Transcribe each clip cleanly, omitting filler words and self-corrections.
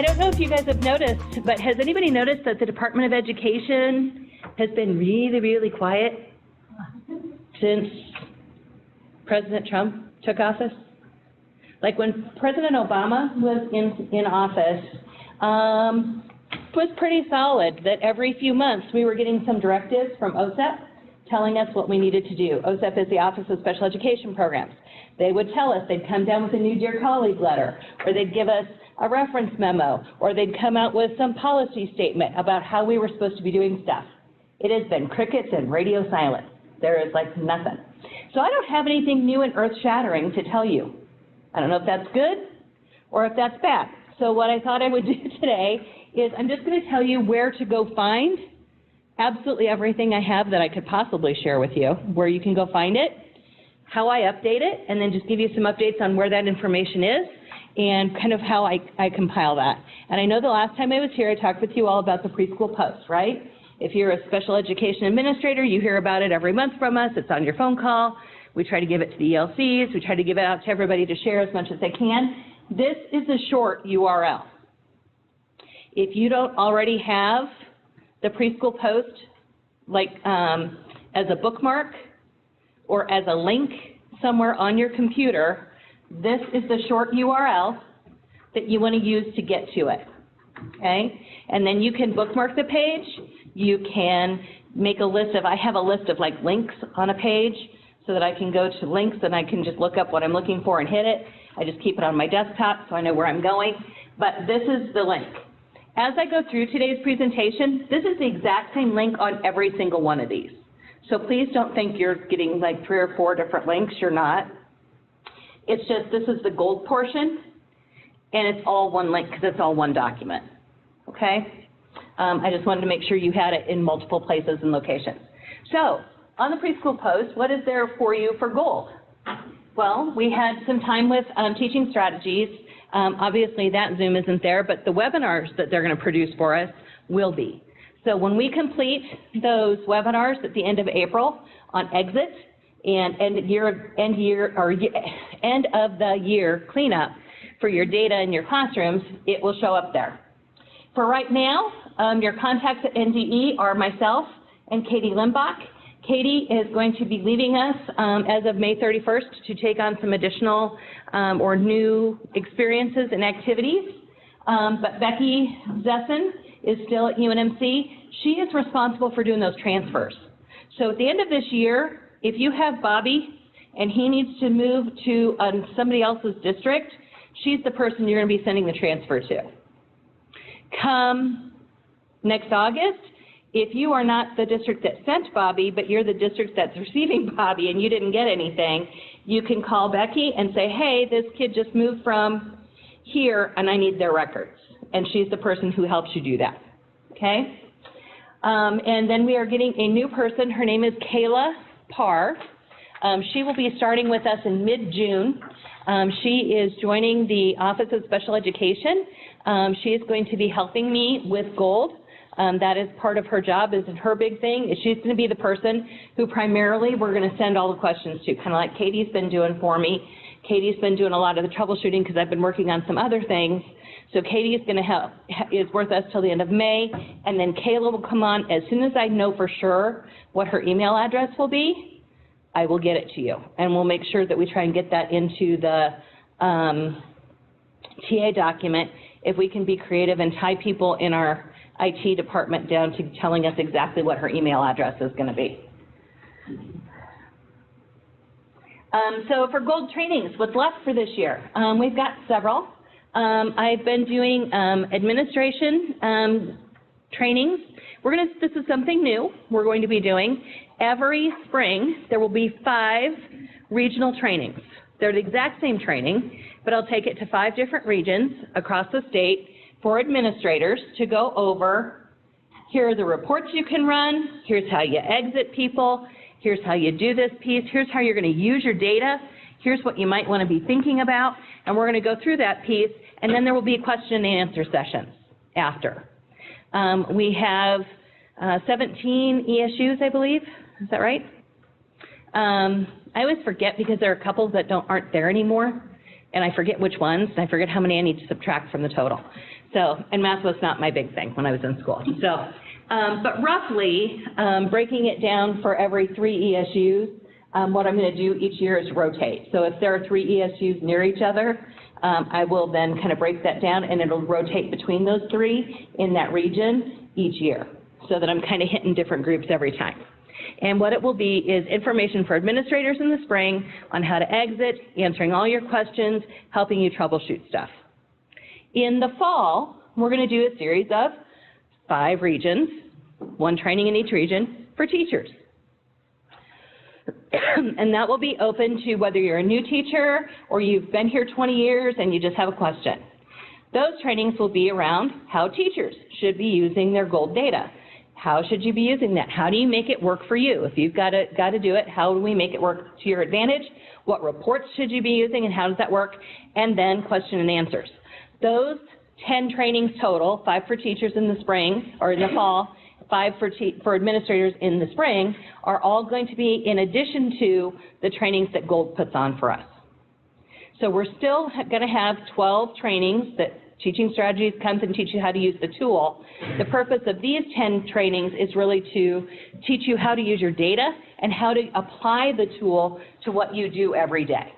I don't know if you guys have noticed, but has anybody noticed that the Department of Education has been really, really quiet since President Trump took office? Like when President Obama was in office, it was pretty solid that every few months we were getting some directives from OSEP telling us what we needed to do. OSEP is the Office of Special Education Programs. They would tell us, they'd come down with a new Dear Colleague letter, or they'd give us a reference memo, or they'd come out with some policy statement about how we were supposed to be doing stuff. It has been crickets and radio silence. There is like nothing. So I don't have anything new and earth-shattering to tell you. I don't know if that's good or if that's bad. So what I thought I would do today is I'm just going to tell you where to go find absolutely everything I have that I could possibly share with you, where you can go find it, how I update it, and then just give you some updates on where that information is and kind of how I compile that. And I know the last time I was here, I talked with you all about the Preschool Post, right? If you're a special education administrator, you hear about it every month from us. It's on your phone call. We try to give it to the ELCs. We try to give it out to everybody to share as much as they can. This is a short URL. If you don't already have the Preschool Post, like as a bookmark or as a link somewhere on your computer, this is the short URL that you want to use to get to it, okay? And then you can bookmark the page. You can make a list of, I have a list of like links on a page so that I can go to links and I can just look up what I'm looking for and hit it. I just keep it on my desktop so I know where I'm going. But this is the link. As I go through today's presentation, this is the exact same link on every single one of these. So please don't think you're getting like 3 or 4 different links. You're not. It's just this is the gold portion, and it's all one link because it's all one document, okay? I just wanted to make sure you had it in multiple places and locations. So on the Preschool Post, what is there for you for gold? Well, we had some time with teaching strategies. Obviously, that Zoom isn't there, but the webinars that they're going to produce for us will be. So when we complete those webinars at the end of April on exit and end of the year cleanup for your data in your classrooms, it will show up there. For right now, your contacts at NDE are myself and Katie Limbach. Katie is going to be leaving us as of May 31st to take on some additional or new experiences and activities. But Becky Zessen is still at UNMC. She is responsible for doing those transfers. So at the end of this year, if you have Bobby and he needs to move to somebody else's district, she's the person you're going to be sending the transfer to. Come next August, if you are not the district that sent Bobby, but you're the district that's receiving Bobby and you didn't get anything, you can call Becky and say, hey, this kid just moved from here and I need their records. And she's the person who helps you do that, okay? And then we are getting a new person. Her name is Kayla Parr. She will be starting with us in mid-June. She is joining the Office of Special Education. She is going to be helping me with Gold. That is part of her job, is her big thing. She's going to be the person who primarily we're going to send all the questions to, kind of like Katie's been doing for me. Katie's been doing a lot of the troubleshooting because I've been working on some other things. So Katie is going to help, is with us till the end of May, and then Kayla will come on. As soon as I know for sure what her email address will be, I will get it to you. And we'll make sure that we try and get that into the TA document if we can be creative and tie people in our IT department down to telling us exactly what her email address is going to be. So for Gold trainings, what's left for this year? We've got several. I've been doing administration trainings. This is something new we're going to be doing. Every spring, there will be 5 regional trainings. They're the exact same training, but I'll take it to 5 different regions across the state for administrators to go over, here are the reports you can run, here's how you exit people, here's how you do this piece, here's how you're going to use your data, here's what you might want to be thinking about, and we're going to go through that piece, and then there will be question and answer sessions after. We have 17 ESUs, I believe. Is that right? I always forget because there are couples that aren't there anymore, and I forget which ones, and I forget how many I need to subtract from the total. So, and math was not my big thing when I was in school. So, but roughly, breaking it down for every 3 ESUs, what I'm going to do each year is rotate. So if there are 3 ESUs near each other, I will then kind of break that down, and it'll rotate between those 3 in that region each year, so that I'm kind of hitting different groups every time. And what it will be is information for administrators in the spring on how to exit, answering all your questions, helping you troubleshoot stuff. In the fall, we're going to do a series of 5 regions, 1 training in each region for teachers. And that will be open to whether you're a new teacher or you've been here 20 years and you just have a question. Those trainings will be around how teachers should be using their gold data. How should you be using that? How do you make it work for you? If you've got to do it, how do we make it work to your advantage? What reports should you be using and how does that work? And then question and answers. Those 10 trainings total, 5 for teachers in the spring or in the fall, 5 for administrators in the spring, are all going to be in addition to the trainings that Gold puts on for us. So we're still going to have 12 trainings that Teaching Strategies comes and teaches you how to use the tool. The purpose of these 10 trainings is really to teach you how to use your data and how to apply the tool to what you do every day.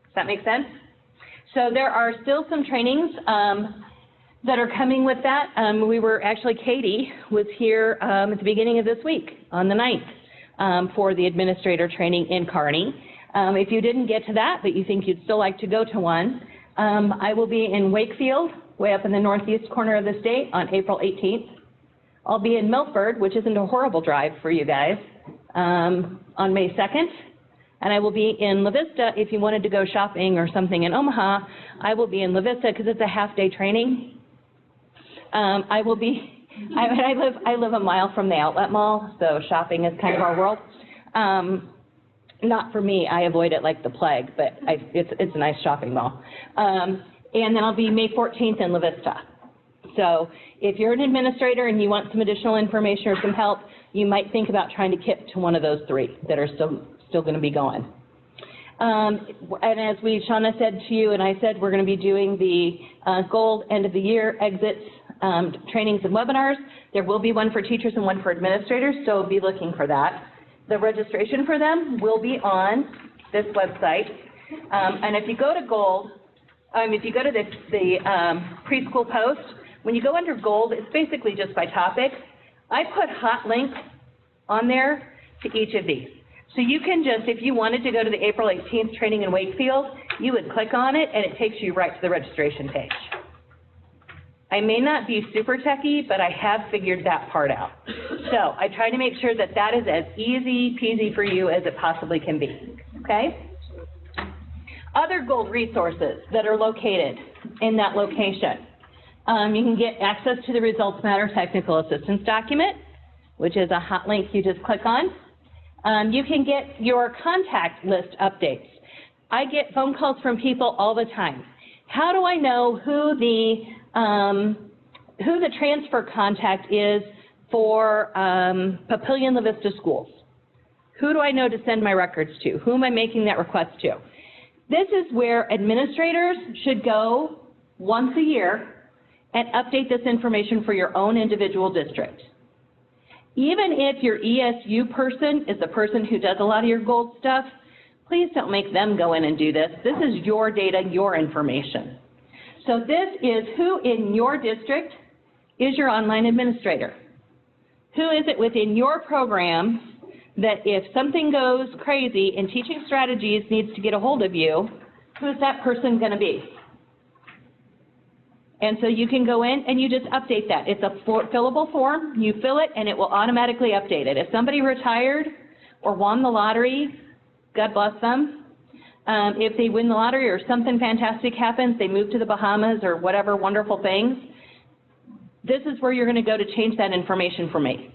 Does that make sense? So there are still some trainings that are coming with that. Katie was here at the beginning of this week on the 9th for the administrator training in Kearney. If you didn't get to that, but you think you'd still like to go to one, I will be in Wakefield, way up in the northeast corner of the state, on April 18th. I'll be in Milford, which isn't a horrible drive for you guys, on May 2nd. And I will be in La Vista if you wanted to go shopping or something in Omaha. I will be in La Vista because it's a half-day training. I live a mile from the outlet mall, so shopping is kind of our world. Not for me, I avoid it like the plague, but it's a nice shopping mall. And then I'll be May 14th in La Vista. So if you're an administrator and you want some additional information or some help, you might think about trying to kip to one of those 3 that are still going to be going. And as Shauna said to you and I said, we're going to be doing the Gold end of the year exits trainings and webinars. There will be one for teachers and one for administrators, so be looking for that. The registration for them will be on this website. And if you go to Gold, if you go to the preschool post, when you go under Gold, it's basically just by topic. I put hot links on there to each of these. So you can just, if you wanted to go to the April 18th training in Wakefield, you would click on it and it takes you right to the registration page. I may not be super techie, but I have figured that part out. So I try to make sure that that is as easy peasy for you as it possibly can be, okay? Other Gold resources that are located in that location. You can get access to the Results Matter Technical Assistance document, which is a hot link you just click on. You can get your contact list updates. I get phone calls from people all the time. How do I know who the transfer contact is for Papillion La Vista schools? Who do I know to send my records to? Who am I making that request to? This is where administrators should go once a year and update this information for your own individual district. Even if your ESU person is the person who does a lot of your Gold stuff, please don't make them go in and do this. This is your data, your information. So this is who in your district is your online administrator. Who is it within your program that if something goes crazy and Teaching Strategies needs to get a hold of you, who's that person going to be? And so you can go in and you just update that. It's a fillable form. You fill it and it will automatically update it. If somebody retired or won the lottery, God bless them. If they win the lottery or something fantastic happens, they move to the Bahamas or whatever wonderful things, this is where you're going to go to change that information for me.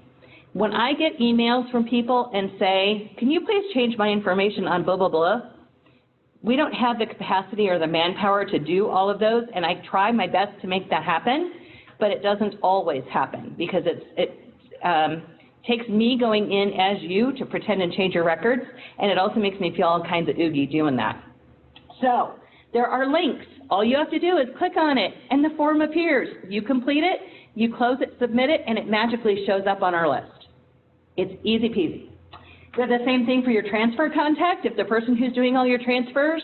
When I get emails from people and say, can you please change my information on blah, blah, blah, we don't have the capacity or the manpower to do all of those, and I try my best to make that happen, but it doesn't always happen because it takes me going in as you to pretend and change your records, and it also makes me feel all kinds of oogie doing that. So There are links. All you have to do is click on it, and the form appears. You complete it, you close it, submit it, and it magically shows up on our list. It's easy peasy. We have the same thing for your transfer contact. If the person who's doing all your transfers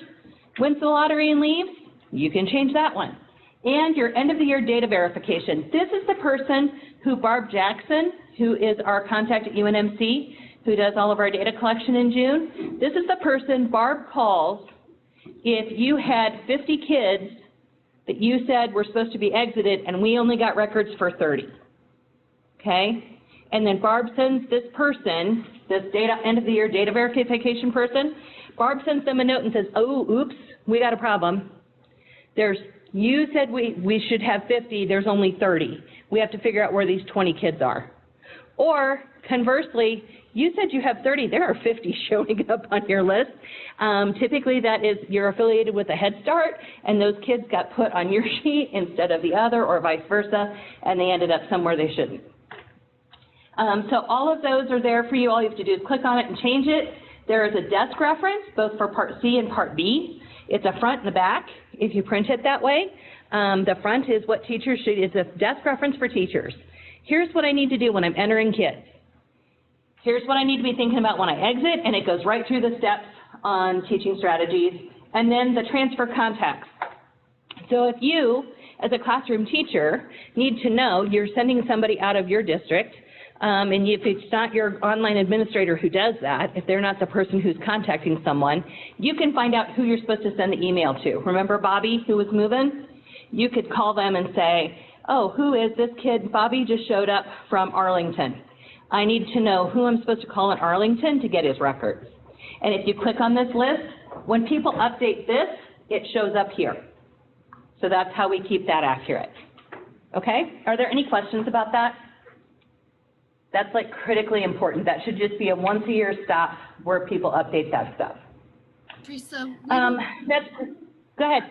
wins the lottery and leaves, you can change that one. And your end of the year data verification. This is the person who Barb Jackson, who is our contact at UNMC, who does all of our data collection in June. This is the person Barb calls if you had 50 kids that you said were supposed to be exited and we only got records for 30, okay? And then Barb sends this person, this data end of the year data verification person, Barb sends them a note and says, oh, oops, we got a problem. You said we should have 50, there's only 30. We have to figure out where these 20 kids are. Or conversely, you said you have 30, there are 50 showing up on your list. Typically that is, you're affiliated with a Head Start, and those kids got put on your sheet instead of the other, or vice versa, and they ended up somewhere they shouldn't. So all of those are there for you. All you have to do is click on it and change it. There is a desk reference, both for Part C and Part B. It's a front and a back, if you print it that way. The front is what teachers should, is a desk reference for teachers. Here's what I need to do when I'm entering kids. Here's what I need to be thinking about when I exit, and it goes right through the steps on teaching strategies, and then the transfer contacts. So if you, as a classroom teacher, need to know you're sending somebody out of your district, and if it's not your online administrator who does that, if they're not the person who's contacting someone, you can find out who you're supposed to send the email to. Remember Bobby, who was moving? You could call them and say, oh, who is this kid? Bobby just showed up from Arlington. I need to know who I'm supposed to call in Arlington to get his records. And if you click on this list, when people update this, it shows up here. So that's how we keep that accurate. Okay? Are there any questions about that? That's like critically important. That should just be a once a year stop where people update that stuff. Teresa, go ahead.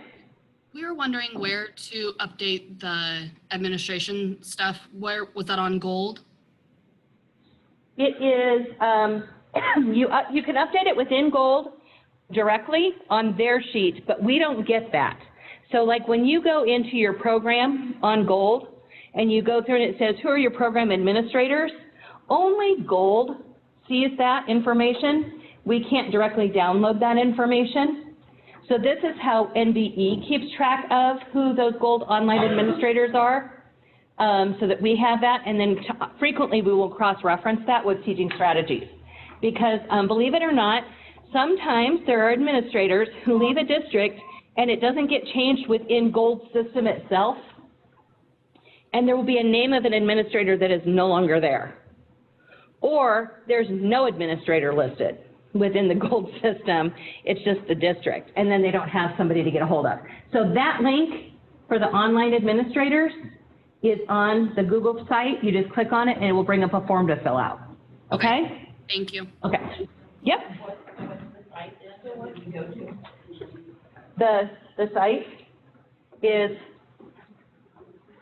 We were wondering where to update the administration stuff. Where was that on Gold? It is, you can update it within Gold directly on their sheet, but we don't get that. So like when you go into your program on Gold and you go through and it says, who are your program administrators? Only Gold sees that information. We can't directly download that information. So this is how NBE keeps track of who those Gold online administrators are, so that we have that, and then frequently we will cross-reference that with teaching strategies. Because believe it or not, sometimes there are administrators who leave a district and it doesn't get changed within Gold's system itself, and there will be a name of an administrator that is no longer there. Or there's no administrator listed within the Gold system, it's just the district, and then they don't have somebody to get a hold of. So that link for the online administrators is on the Google site. You just click on it and it will bring up a form to fill out. Okay? Thank you. Okay. Yep. The site is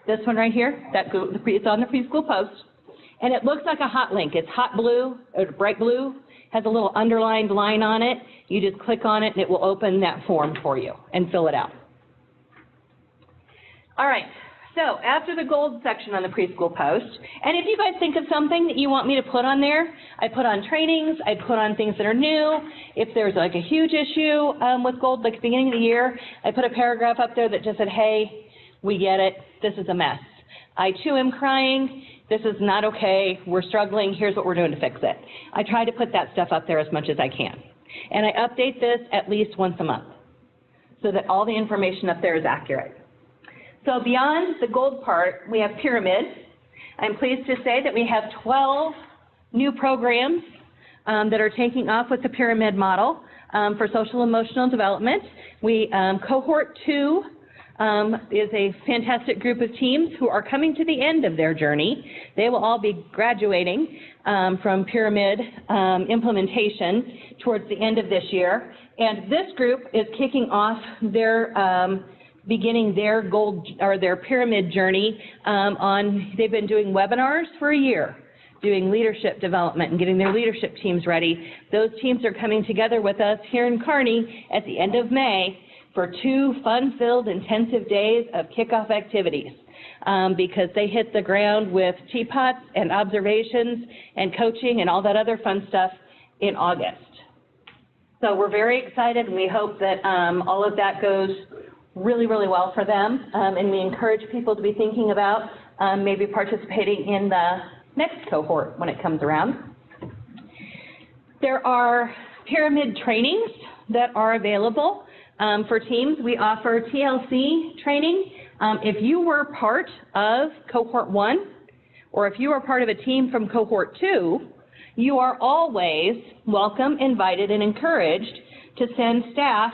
this one right here. It's on the Preschool Post. And it looks like a hot link. It's hot blue, or bright blue, has a little underlined line on it. You just click on it and it will open that form for you and fill it out. All right, so after the Gold section on the Preschool Post, and if you guys think of something that you want me to put on there, I put on trainings, I put on things that are new. If there's like a huge issue with Gold, like at the beginning of the year, I put a paragraph up there that just said, hey, we get it, this is a mess. I too am crying, this is not okay, we're struggling, here's what we're doing to fix it. I try to put that stuff up there as much as I can. And I update this at least once a month so that all the information up there is accurate. So beyond the Gold part, we have Pyramid. I'm pleased to say that we have 12 new programs that are taking off with the Pyramid model for social emotional development. Cohort 2 is a fantastic group of teams who are coming to the end of their journey. They will all be graduating from Pyramid implementation towards the end of this year. And this group is kicking off their beginning their Gold or their Pyramid journey they've been doing webinars for a year, doing leadership development and getting their leadership teams ready. Those teams are coming together with us here in Kearney at the end of May for 2 fun-filled, intensive days of kickoff activities because they hit the ground with teapots and observations and coaching and all that other fun stuff in August. So we're very excited, and we hope that all of that goes really, really well for them, and we encourage people to be thinking about maybe participating in the next cohort when it comes around. There are pyramid trainings that are available for teams. We offer TLC training. If you were part of cohort 1, or if you are part of a team from cohort 2, you are always welcome, invited, and encouraged to send staff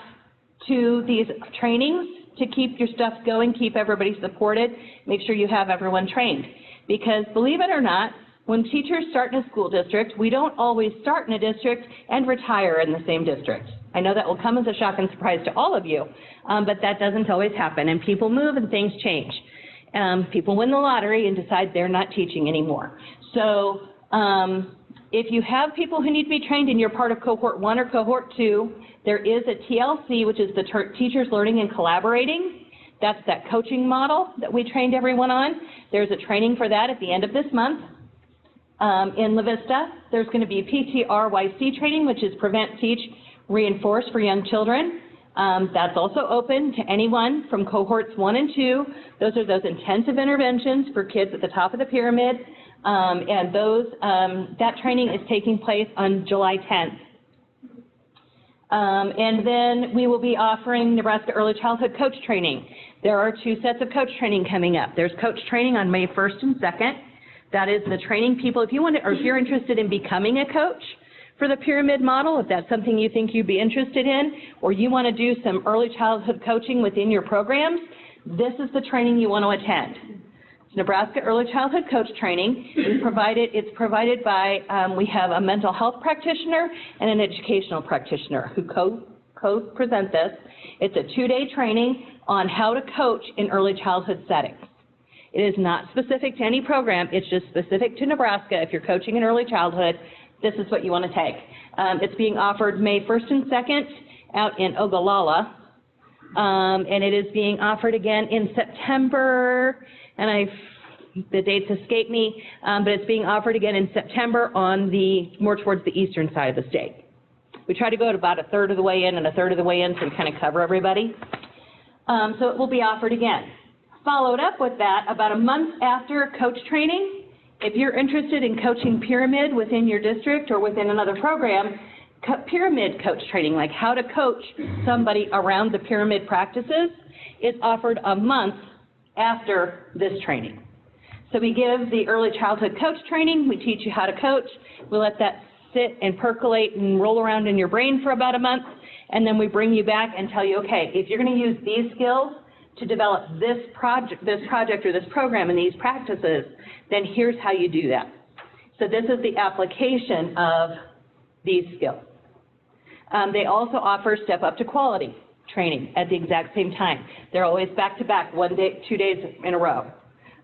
to these trainings to keep your stuff going, keep everybody supported, make sure you have everyone trained. Because believe it or not, when teachers start in a school district, we don't always start in a district and retire in the same district. I know that will come as a shock and surprise to all of you, but that doesn't always happen, and people move and things change. People win the lottery and decide they're not teaching anymore. So if you have people who need to be trained and you're part of cohort 1 or cohort 2, there is a TLC, which is the Teachers Learning and Collaborating. That's that coaching model that we trained everyone on. There's a training for that at the end of this month. In La Vista, there's going to be PTRYC training, which is Prevent, Teach, Reinforce for young children. That's also open to anyone from cohorts 1 and 2. Those are those intensive interventions for kids at the top of the pyramid. And that training is taking place on July 10th. And then we will be offering Nebraska Early Childhood Coach Training. There are 2 sets of coach training coming up. There's coach training on May 1st and 2nd. That is the training people, if you want to, or if you're interested in becoming a coach for the pyramid model, if that's something you think you'd be interested in, or you want to do some early childhood coaching within your programs, this is the training you want to attend. It's Nebraska Early Childhood Coach Training. It's provided by, we have a mental health practitioner and an educational practitioner who co-present this. It's a 2-day training on how to coach in early childhood settings. It is not specific to any program, it's just specific to Nebraska. If you're coaching in early childhood, this is what you want to take. It's being offered May 1st and 2nd out in Ogallala, and it is being offered again in September, and the dates escape me, but it's being offered again in September on more towards the eastern side of the state. We try to go at about 1/3 of the way in and 1/3 of the way in so we kind of cover everybody. So it will be offered again. Followed up with that, about a month after coach training, if you're interested in coaching pyramid within your district or within another program, pyramid coach training, like how to coach somebody around the pyramid practices, is offered a month after this training. So we give the early childhood coach training, we teach you how to coach, we let that sit and percolate and roll around in your brain for about a month, and then we bring you back and tell you, okay, if you're going to use these skills to develop this project or this program and these practices, then here's how you do that. So this is the application of these skills. They also offer Step Up to Quality training at the exact same time. They're always back-to-back, 1 day, 2 days in a row.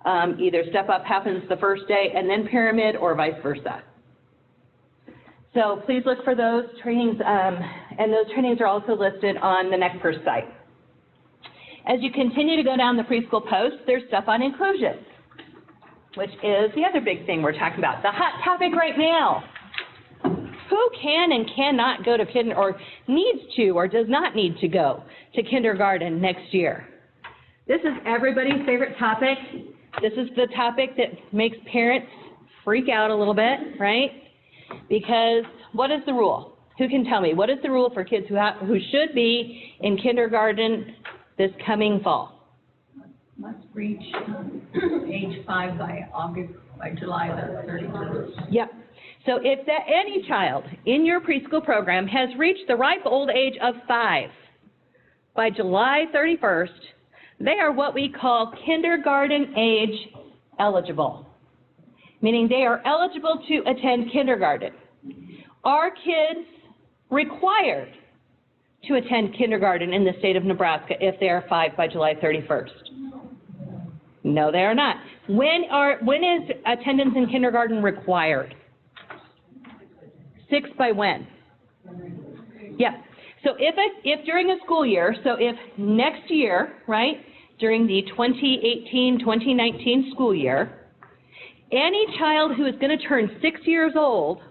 Either Step Up happens the first day and then Pyramid, or vice versa. So please look for those trainings, and those trainings are also listed on the NECPERS site. As you continue to go down the preschool post, there's stuff on inclusion, which is the other big thing we're talking about, the hot topic right now. Who can and cannot go to kindergarten, or needs to or does not need to go to kindergarten next year? This is everybody's favorite topic. This is the topic that makes parents freak out a little bit, right? Because what is the rule? Who can tell me? What is the rule for kids who should be in kindergarten this coming fall? Must reach age 5 by July the 31st. Yep. So if any child in your preschool program has reached the ripe old age of 5 by July 31st, they are what we call kindergarten age eligible, meaning they are eligible to attend kindergarten. Are kids required to attend kindergarten in the state of Nebraska if they are 5 by July 31st? No, they are not. When is attendance in kindergarten required? 6 by when? Yeah. So if during a school year, so if next year, right, during the 2018-2019 school year, any child who is going to turn 6 years old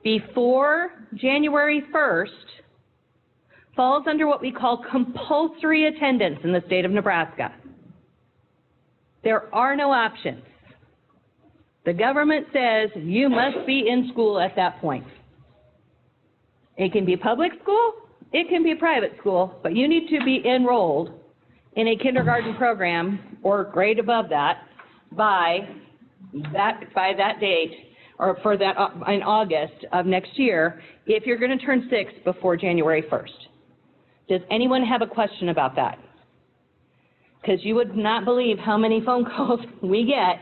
before January 1st falls under what we call compulsory attendance in the state of Nebraska. There are no options. The government says you must be in school at that point. It can be public school, it can be private school, but you need to be enrolled in a kindergarten program or grade above that by that date, or for that in August of next year, if you're going to turn 6 before January 1st. Does anyone have a question about that? Because you would not believe how many phone calls we get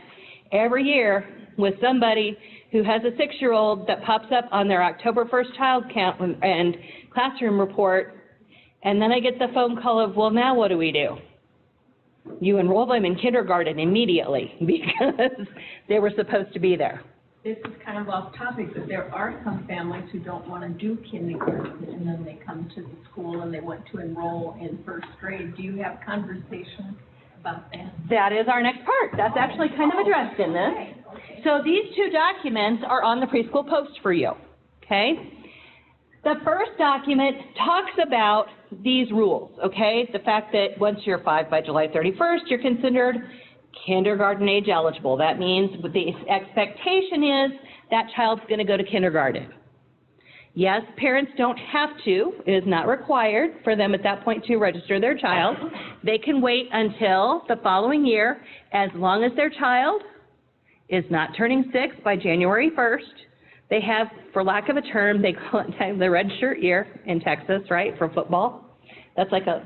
every year with somebody who has a 6-year-old that pops up on their October 1st child count and classroom report, and then I get the phone call of, well, now what do we do? You enroll them in kindergarten immediately because they were supposed to be there. This is kind of off topic, but there are some families who don't want to do kindergarten, and then they come to the school and they want to enroll in first grade. Do you have conversations about that? That is our next part. That's actually kind of addressed in this. Okay. So these 2 documents are on the preschool post for you, okay? The first document talks about these rules, okay? The fact that once you're 5 by July 31st, you're considered kindergarten age eligible. That means the expectation is that child's going to go to kindergarten. Yes, parents don't have to. It is not required for them at that point to register their child. They can wait until the following year as long as their child is not turning 6 by January 1st. They have, for lack of a term, they call it the red shirt year in Texas, right, for football. That's like a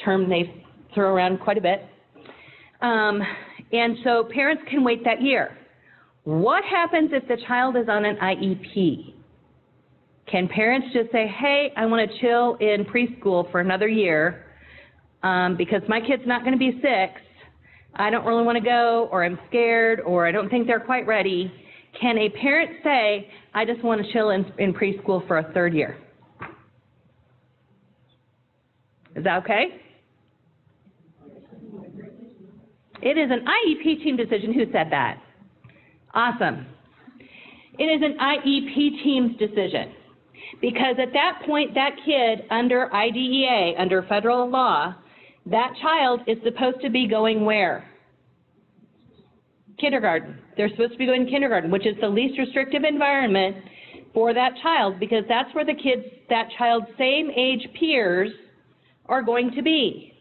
term they throw around quite a bit. And so parents can wait that year. What happens if the child is on an IEP? Can parents just say, hey, I want to chill in preschool for another year because my kid's not going to be 6, I don't really want to go, or I'm scared, or I don't think they're quite ready. Can a parent say, I just want to chill in preschool for a 3rd year? Is that okay? It is an IEP team decision. Who said that? Awesome. It is an IEP team's decision. Because at that point, that kid under IDEA, under federal law, that child is supposed to be going where? Kindergarten. They're supposed to be going to kindergarten, which is the least restrictive environment for that child, because that's where the kids, that child's same age peers are going to be.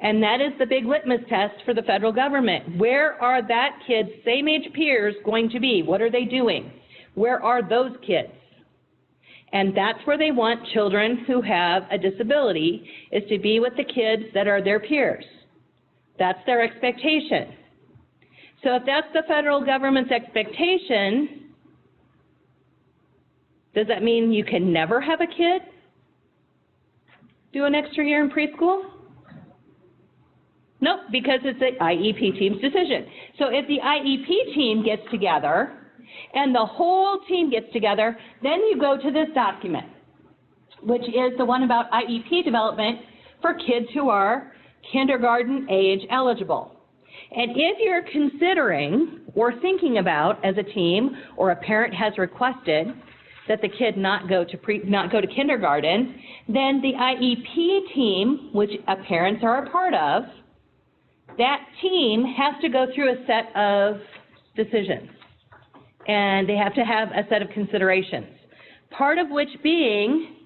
And that is the big litmus test for the federal government. Where are that kid's same age peers going to be? What are they doing? Where are those kids? And that's where they want children who have a disability, is to be with the kids that are their peers. That's their expectation. So if that's the federal government's expectation, does that mean you can never have a kid do an extra year in preschool? Nope, because it's the IEP team's decision. So if the IEP team gets together and the whole team gets together, then you go to this document, which is the one about IEP development for kids who are kindergarten age eligible. And if you're considering or thinking about as a team, or a parent has requested that the kid not go to kindergarten, then the IEP team, which parents are a part of, that team has to go through a set of decisions, and they have to have a set of considerations, part of which being,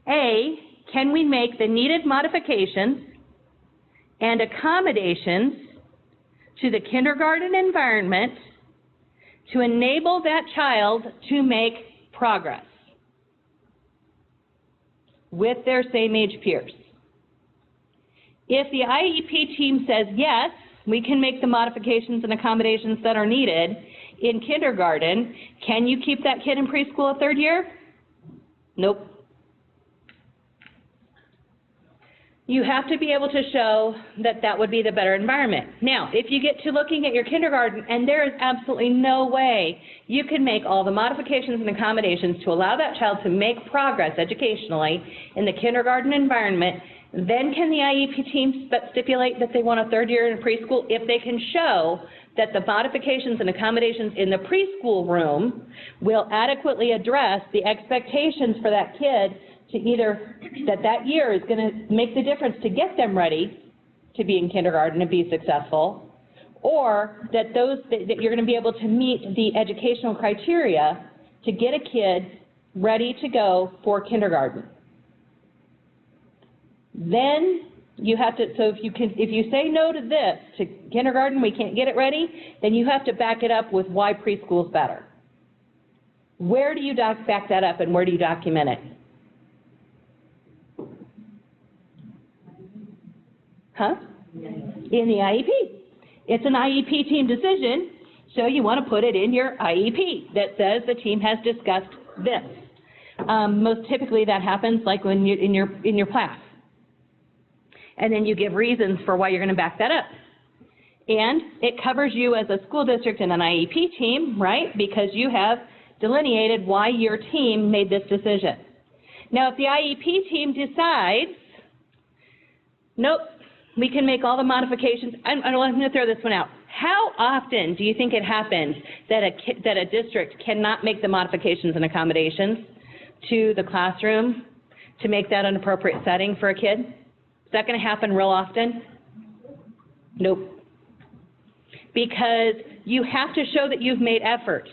A, can we make the needed modifications and accommodations to the kindergarten environment to enable that child to make progress with their same age peers? If the IEP team says, yes, we can make the modifications and accommodations that are needed in kindergarten, can you keep that kid in preschool a 3rd year? Nope. you have to be able to show that that would be the better environment. Now, if you get to looking at your kindergarten and there is absolutely no way you can make all the modifications and accommodations to allow that child to make progress educationally in the kindergarten environment, then can the IEP team stipulate that they want a third year in preschool if they can show that the modifications and accommodations in the preschool room will adequately address the expectations for that kid to either that year is going to make the difference to get them ready to be in kindergarten and be successful, or that you're going to be able to meet the educational criteria to get a kid ready to go for kindergarten. Then you have to, so if you say no to this, to kindergarten, we can't get it ready, then you have to back it up with why preschool is better. Where do you back that up and where do you document it? Huh? In the IEP. It's an IEP team decision, so you want to put it in your IEP that says the team has discussed this. Most typically that happens like when you're in your class. And then you give reasons for why you're going to back that up. And it covers you as a school district and an IEP team, right? Because you have delineated why your team made this decision. Now, if the IEP team decides, nope, we can make all the modifications, I'm going to throw this one out. How often do you think it happens that a district cannot make the modifications and accommodations to the classroom to make that an appropriate setting for a kid? Is that going to happen real often? Nope. Because you have to show that you've made effort.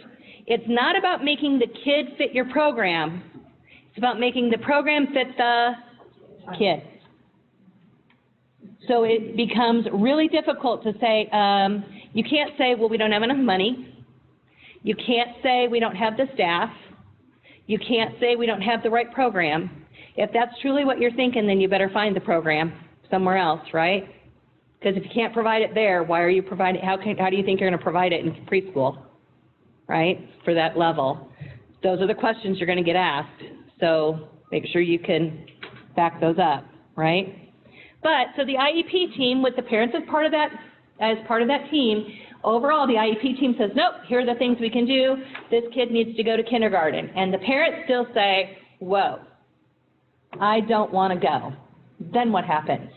It's not about making the kid fit your program. It's about making the program fit the kid. So it becomes really difficult to say, you can't say, well, we don't have enough money. You can't say we don't have the staff. You can't say we don't have the right program. If that's truly what you're thinking, then you better find the program somewhere else, right? Because if you can't provide it there, why are you providing, how do you think you're going to provide it in preschool, right, for that level? Those are the questions you're going to get asked, so make sure you can back those up, right? But, so the IEP team, with the parents as part of that team, overall the IEP team says, nope, here are the things we can do. This kid needs to go to kindergarten. And the parents still say, whoa, I don't want to go. Then what happens?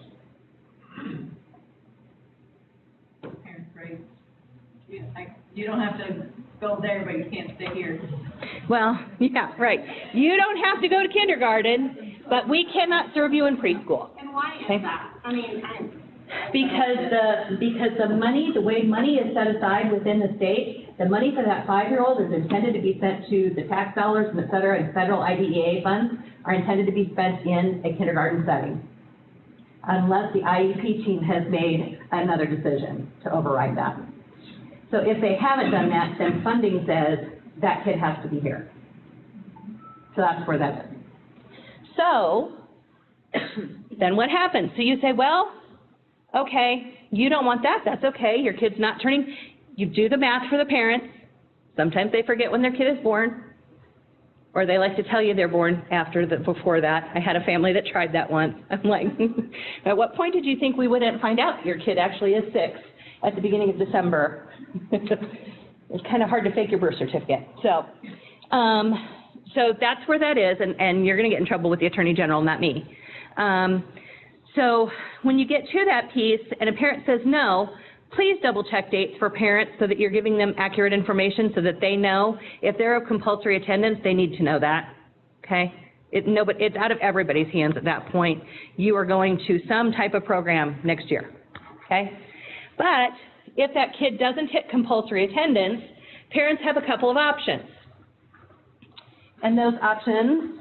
Parents, right? You don't have to go there, but you can't stay here. Well, yeah, right. You don't have to go to kindergarten, but we cannot serve you in preschool. And why is that? I mean, Because the money, the way money is set aside within the state, the money for that 5-year-old is intended to be sent to the tax dollars and et cetera, and federal IDEA funds are intended to be spent in a kindergarten setting, unless the IEP team has made another decision to override that. So if they haven't done that, then funding says that kid has to be here. So that's where that is. So then what happens? So you say, well, okay, you don't want that, that's okay, your kid's not turning, you do the math for the parents. Sometimes they forget when their kid is born, or they like to tell you they're born before that. I had a family that tried that once. I'm like, at what point did you think we wouldn't find out your kid actually is 6 at the beginning of December? It's kind of hard to fake your birth certificate. So that's where that is, and you're going to get in trouble with the Attorney General, not me. So when you get to that piece and a parent says no, please double check dates for parents so that you're giving them accurate information so that they know. If they're a compulsory attendance, they need to know that, okay? But it's out of everybody's hands at that point. You are going to some type of program next year, okay? But if that kid doesn't hit compulsory attendance, parents have a couple of options. And those options,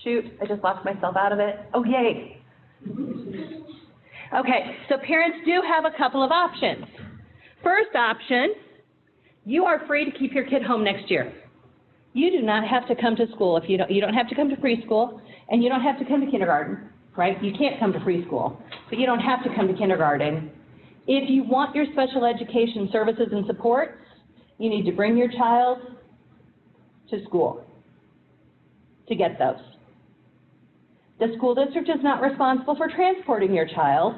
shoot, I just locked myself out of it. Oh, yay. Okay, so parents do have a couple of options. First option, you are free to keep your kid home next year. You do not have to come to school if you don't have to come to preschool, and you don't have to come to kindergarten, right? You can't come to preschool, but you don't have to come to kindergarten. If you want your special education services and supports, you need to bring your child to school to get those. The school district is not responsible for transporting your child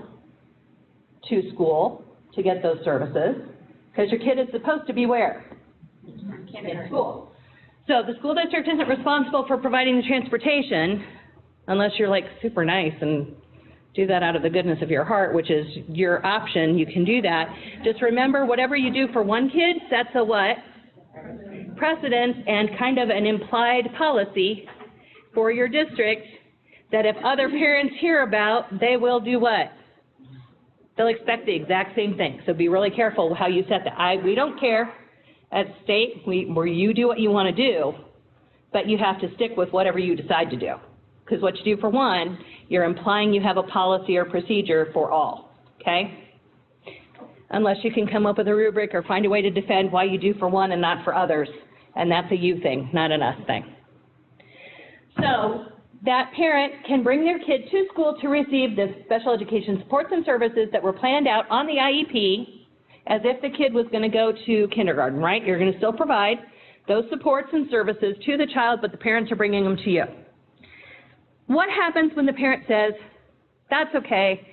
to school to get those services, because your kid is supposed to be where? In school. So the school district isn't responsible for providing the transportation unless you're like super nice and do that out of the goodness of your heart, which is your option. You can do that. Just remember, whatever you do for one kid sets a what? Precedence and kind of an implied policy for your district that if other parents hear about, they will do what? They'll expect the exact same thing. So be really careful how you set that. We don't care at state where you do what you want to do, but you have to stick with whatever you decide to do. Because what you do for one, you're implying you have a policy or procedure for all, okay? Unless you can come up with a rubric or find a way to defend why you do for one and not for others. And that's a you thing, not an us thing. So that parent can bring their kid to school to receive the special education supports and services that were planned out on the IEP as if the kid was going to go to kindergarten, right? You're going to still provide those supports and services to the child, but the parents are bringing them to you. What happens when the parent says, that's okay,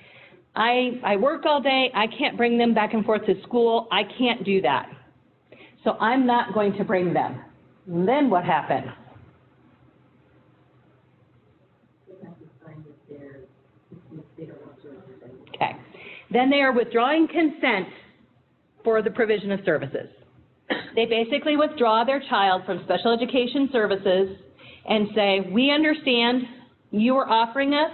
I work all day, I can't bring them back and forth to school, I can't do that, so I'm not going to bring them. And then what happens? Okay. Then they are withdrawing consent for the provision of services. They basically withdraw their child from special education services and say, we understand you are offering us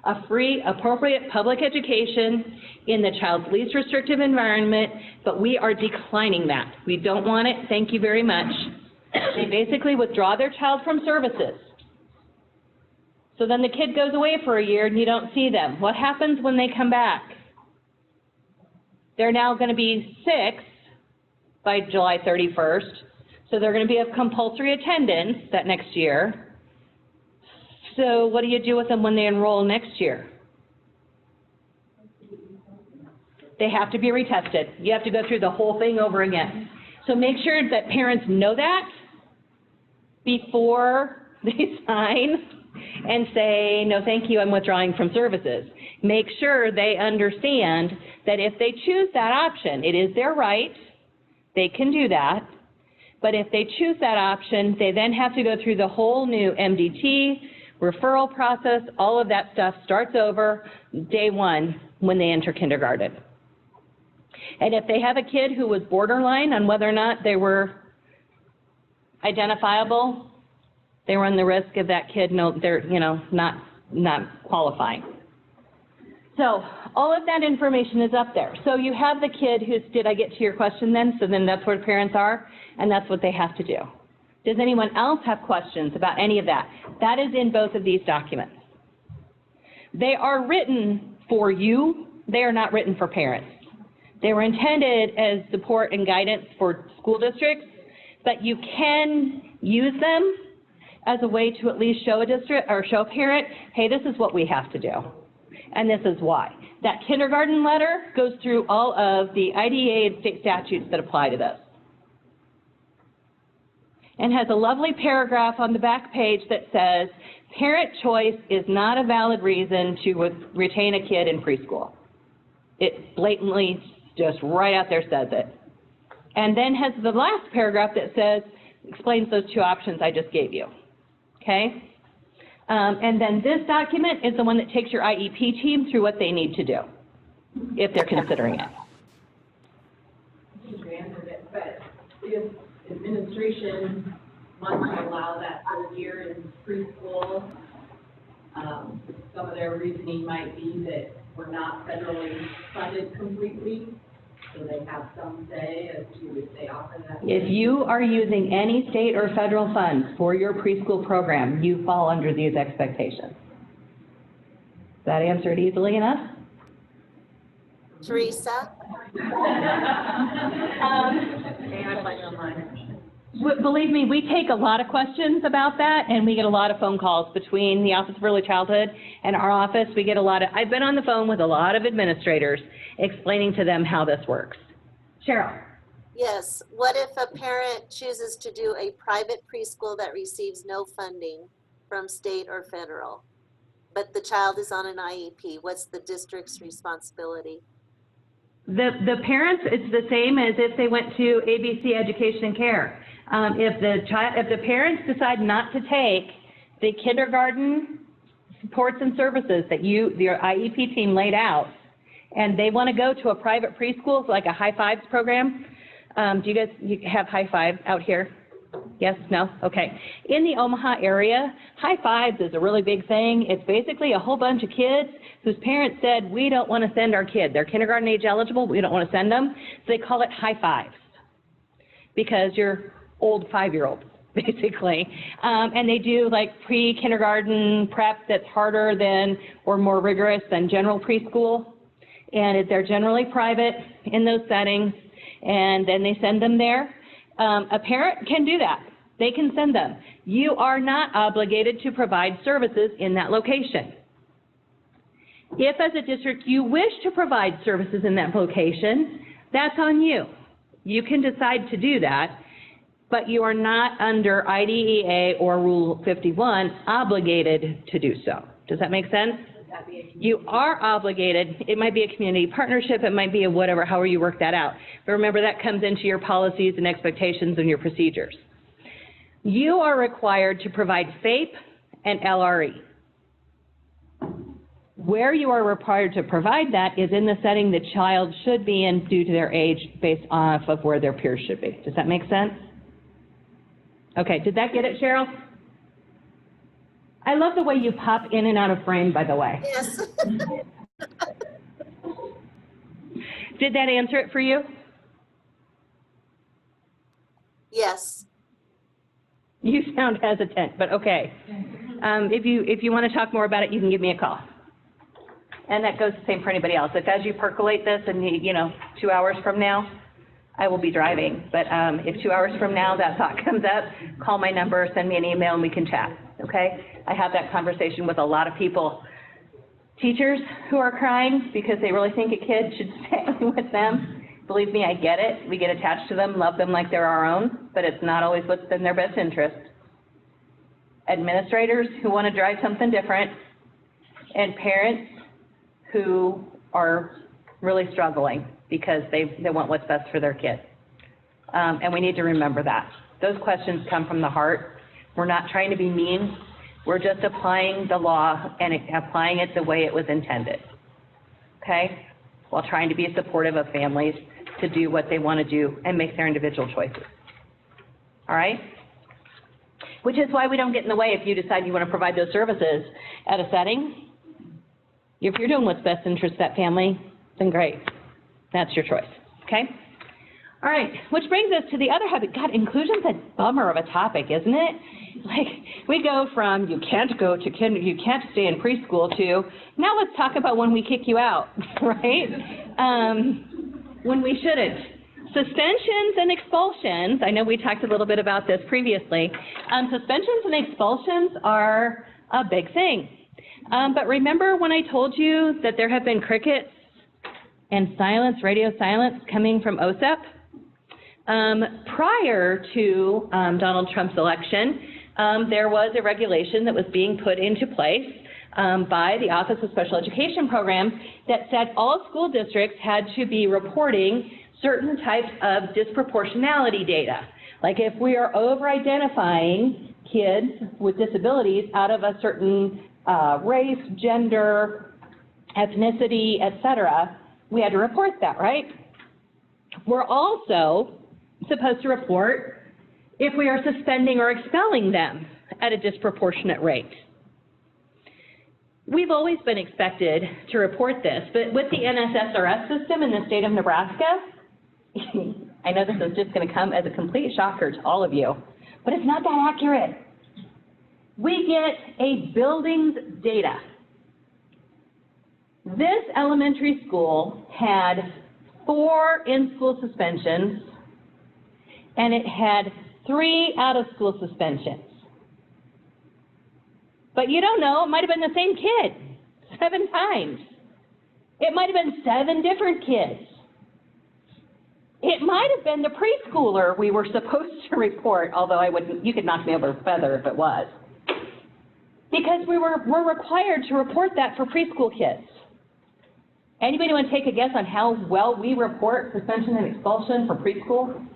a free, appropriate public education in the child's least restrictive environment, but we are declining that. We don't want it, thank you very much. They basically withdraw their child from services. So then the kid goes away for a year and you don't see them. What happens when they come back? They're now going to be 6 by July 31st, so they're going to be of compulsory attendance that next year. So what do you do with them when they enroll next year? They have to be retested. You have to go through the whole thing over again. So make sure that parents know that before they sign and say, no, thank you, I'm withdrawing from services. Make sure they understand that if they choose that option, it is their right, they can do that, but if they choose that option, they then have to go through the whole new MDT, referral process, all of that stuff starts over day one when they enter kindergarten. And if they have a kid who was borderline on whether or not they were identifiable, they run the risk of that kid not qualifying. So all of that information is up there. So you have the kid who's, did I get to your question then? So then that's where parents are, and that's what they have to do. Does anyone else have questions about any of that? That is in both of these documents. They are written for you. They are not written for parents. They were intended as support and guidance for school districts, but you can use them as a way to at least show a district or show a parent, hey, this is what we have to do, and this is why. That kindergarten letter goes through all of the IDEA and state statutes that apply to this, and has a lovely paragraph on the back page that says, parent choice is not a valid reason to retain a kid in preschool. It blatantly, just right out there says it. And then has the last paragraph that says, explains those two options I just gave you, okay? And then this document is the one that takes your IEP team through what they need to do, if they're considering it. But if administration wants to allow that third year in preschool, some of their reasoning might be that we're not federally funded completely, so they have some say as to if they offer that. If you are using any state or federal funds for your preschool program, you fall under these expectations. Does that answer it easily enough? Teresa? Believe me, we take a lot of questions about that, and we get a lot of phone calls between the Office of Early Childhood and our office. We get a lot of, I've been on the phone with a lot of administrators explaining to them how this works. Cheryl. Yes. What if a parent chooses to do a private preschool that receives no funding from state or federal? but the child is on an IEP. What's the district's responsibility? The parents, it's the same as if they went to ABC Education and Care. If the parents decide not to take the kindergarten supports and services that your IEP team laid out, and they want to go to a private preschool, like a High Fives program, do you have High Fives out here? Yes, no? Okay. In the Omaha area, High Fives is a really big thing. It's basically a whole bunch of kids whose parents said, we don't want to send our kid. They're kindergarten age eligible, we don't want to send them. So they call it High Fives because you're old 5-year-olds, basically. And they do like pre-kindergarten prep that's harder than or more rigorous than general preschool. And they're generally private in those settings, and then they send them there. A parent can do that. They can send them. You are not obligated to provide services in that location. If, as a district, you wish to provide services in that location, that's on you. You can decide to do that, but you are not under IDEA or Rule 51 obligated to do so. Does that make sense? You are obligated. It might be a community partnership, it might be a whatever, however you work that out. But remember, that comes into your policies and expectations and your procedures. You are required to provide FAPE and LRE. Where you are required to provide that is in the setting the child should be in due to their age based off of where their peers should be. Does that make sense? Okay, did that get it, Cheryl? I love the way you pop in and out of frame, by the way. Yes. Did that answer it for you? Yes. You sound hesitant, but okay. If you want to talk more about it, you can give me a call. And that goes the same for anybody else. If as you percolate this and, 2 hours from now, I will be driving. But if 2 hours from now that thought comes up, call my number, send me an email, and we can chat, okay? I have that conversation with a lot of people. Teachers who are crying because they really think a kid should stay with them. Believe me, I get it. We get attached to them, love them like they're our own, but it's not always what's in their best interest. Administrators who want to drive something different, and parents who are really struggling because they want what's best for their kid. And we need to remember that. Those questions come from the heart. We're not trying to be mean. We're just applying the law and applying it the way it was intended, okay? While trying to be supportive of families to do what they want to do and make their individual choices, all right? Which is why we don't get in the way if you decide you want to provide those services at a setting. If you're doing what's best interest of that family, then great. That's your choice, okay? All right, which brings us to the other habit. God, inclusion's a bummer of a topic, isn't it? Like, we go from you can't go to you can't stay in preschool to now let's talk about when we kick you out, right? When we shouldn't. Suspensions and expulsions, I know we talked a little bit about this previously. Suspensions and expulsions are a big thing. But remember when I told you that there have been crickets and silence, radio silence coming from OSEP? Prior to Donald Trump's election, there was a regulation that was being put into place by the Office of Special Education Programs that said all school districts had to be reporting certain types of disproportionality data. Like if we are over-identifying kids with disabilities out of a certain race, gender, ethnicity, et cetera, we had to report that, right? We're also supposed to report if we are suspending or expelling them at a disproportionate rate. We've always been expected to report this, but with the NSSRS system in the state of Nebraska, I know this is just going to come as a complete shocker to all of you, but it's not that accurate. We get a building's data. This elementary school had 4 in-school suspensions, and it had 3 out-of-school suspensions. But you don't know, it might have been the same kid 7 times. It might have been 7 different kids. It might have been the preschooler we were supposed to report, although you could knock me over a feather if it was. Because we're required to report that for preschool kids. Anybody want to take a guess on how well we report suspension and expulsion for preschool?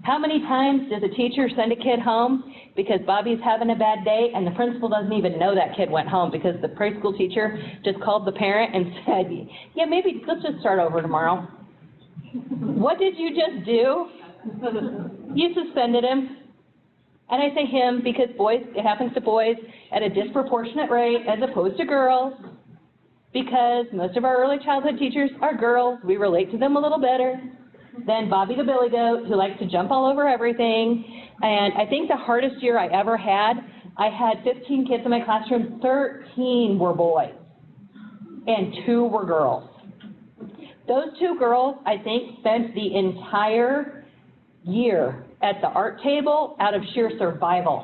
How many times does a teacher send a kid home because Bobby's having a bad day and the principal doesn't even know that kid went home because the preschool teacher just called the parent and said, yeah, maybe let's just start over tomorrow. What did you just do? You suspended him. And I say him because boys, it happens to boys at a disproportionate rate as opposed to girls, because most of our early childhood teachers are girls. We relate to them a little better than Bobby the Billy Goat, who likes to jump all over everything. And I think the hardest year I ever had, I had 15 kids in my classroom, 13 were boys, and 2 were girls. Those 2 girls, I think, spent the entire year at the art table out of sheer survival.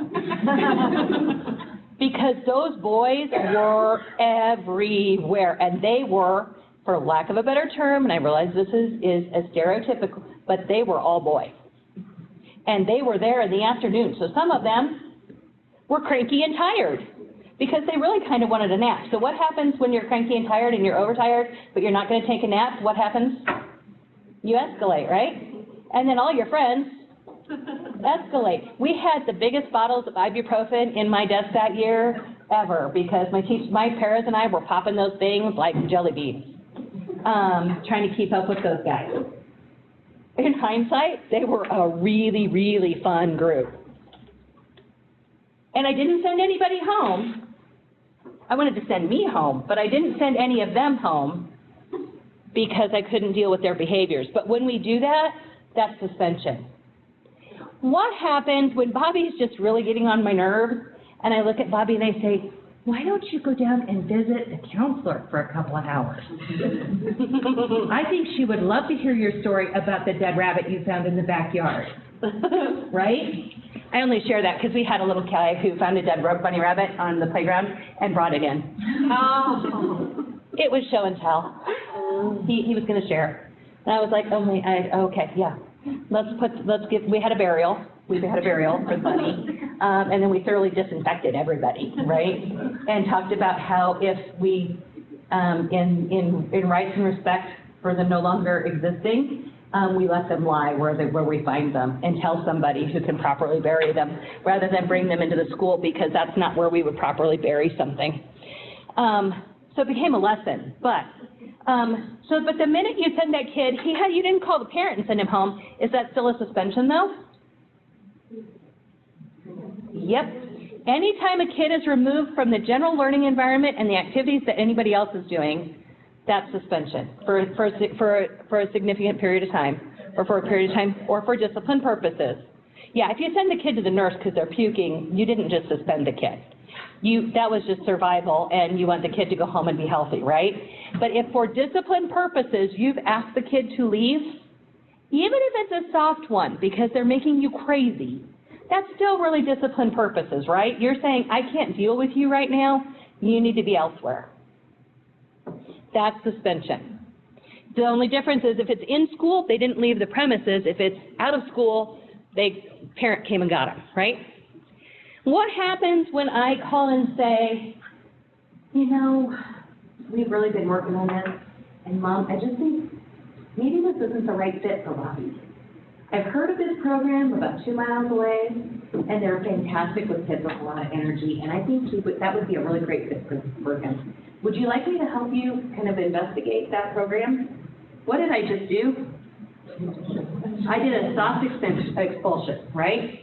Because those boys were everywhere, and they were, for lack of a better term, and I realize this is a stereotypical, but they were all boys. And they were there in the afternoon, so some of them were cranky and tired because they really kind of wanted a nap. So what happens when you're cranky and tired and you're overtired, but you're not going to take a nap? What happens? You escalate, right? And then all your friends escalate. We had the biggest bottles of ibuprofen in my desk that year ever because my paras and I were popping those things like jelly beans, trying to keep up with those guys. In hindsight, they were a really, really fun group. And I didn't send anybody home. I wanted to send me home, but I didn't send any of them home because I couldn't deal with their behaviors. But when we do that, that's suspension. What happens when Bobby's just really getting on my nerves, and I look at Bobby and I say, why don't you go down and visit the counselor for a couple of hours? I think she would love to hear your story about the dead rabbit you found in the backyard, right? I only share that because we had a little guy who found a dead bunny rabbit on the playground and brought it in. Oh. It was show and tell. He was going to share. And I was like, okay, yeah. We had a burial. We had a burial for the bunny. And then we thoroughly disinfected everybody, right? And talked about how if we, in rights and respect for them no longer existing, we let them lie where we find them and tell somebody who can properly bury them rather than bring them into the school because that's not where we would properly bury something. So it became a lesson, but the minute you send that kid, you didn't call the parent and send him home. Is that still a suspension though? Yep. Anytime a kid is removed from the general learning environment and the activities that anybody else is doing, that's suspension for a significant period of time, or for a period of time, or for discipline purposes. Yeah, if you send the kid to the nurse because they're puking, you didn't just suspend the kid. That was just survival, and you want the kid to go home and be healthy, right? But if for discipline purposes you've asked the kid to leave, even if it's a soft one because they're making you crazy, that's still really discipline purposes, right? You're saying, I can't deal with you right now, you need to be elsewhere. That's suspension. The only difference is if it's in school, they didn't leave the premises. If it's out of school, parent came and got them, right? What happens when I call and say, we've really been working on this, and Mom, I just think maybe this isn't the right fit for Bobby. I've heard of this program about 2 miles away, and they're fantastic with kids with a lot of energy, and I think that would be a really great fit for him. Would you like me to help you kind of investigate that program? What did I just do? I did a soft expulsion, right?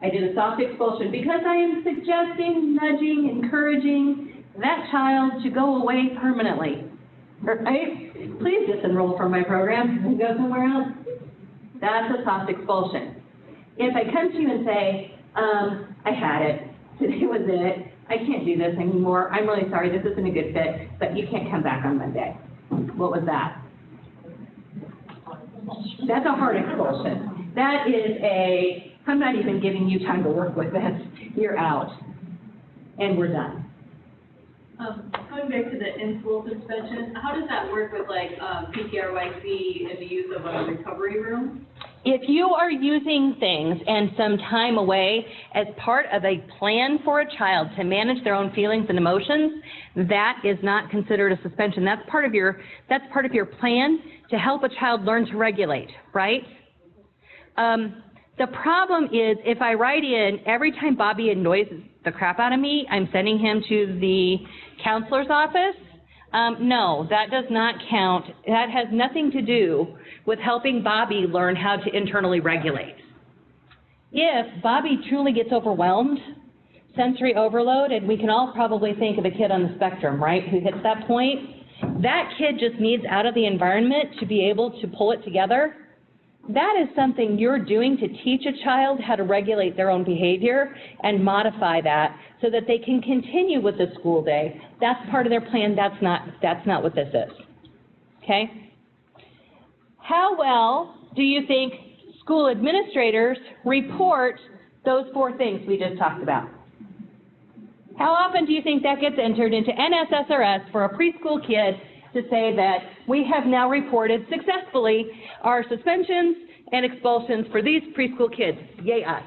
I did a soft expulsion because I am suggesting, nudging, encouraging that child to go away permanently, right? Please disenroll from my program and go somewhere else. That's a soft expulsion. If I come to you and say, I had it, today was it, I can't do this anymore, I'm really sorry, this isn't a good fit, but you can't come back on Monday. What was that? That's a hard expulsion. That is I'm not even giving you time to work with this. You're out. And we're done. Going back to the in-school suspension, how does that work with like PTRYC and the use of a recovery room? if you are using things and some time away as part of a plan for a child to manage their own feelings and emotions, that is not considered a suspension. That's part of your plan to help a child learn to regulate, right? The problem is if I write in every time Bobby annoys the crap out of me, I'm sending him to the counselor's office. No, that does not count. That has nothing to do with helping Bobby learn how to internally regulate. If Bobby truly gets overwhelmed, sensory overload, and we can all probably think of a kid on the spectrum, right, who hits that point, that kid just needs out of the environment to be able to pull it together. That is something you're doing to teach a child how to regulate their own behavior and modify that so that they can continue with the school day. That's part of their plan. That's not what this is. Okay? How well do you think school administrators report those 4 things we just talked about? How often do you think that gets entered into NSSRS for a preschool kid to say that we have now reported successfully our suspensions and expulsions for these preschool kids? Yay us.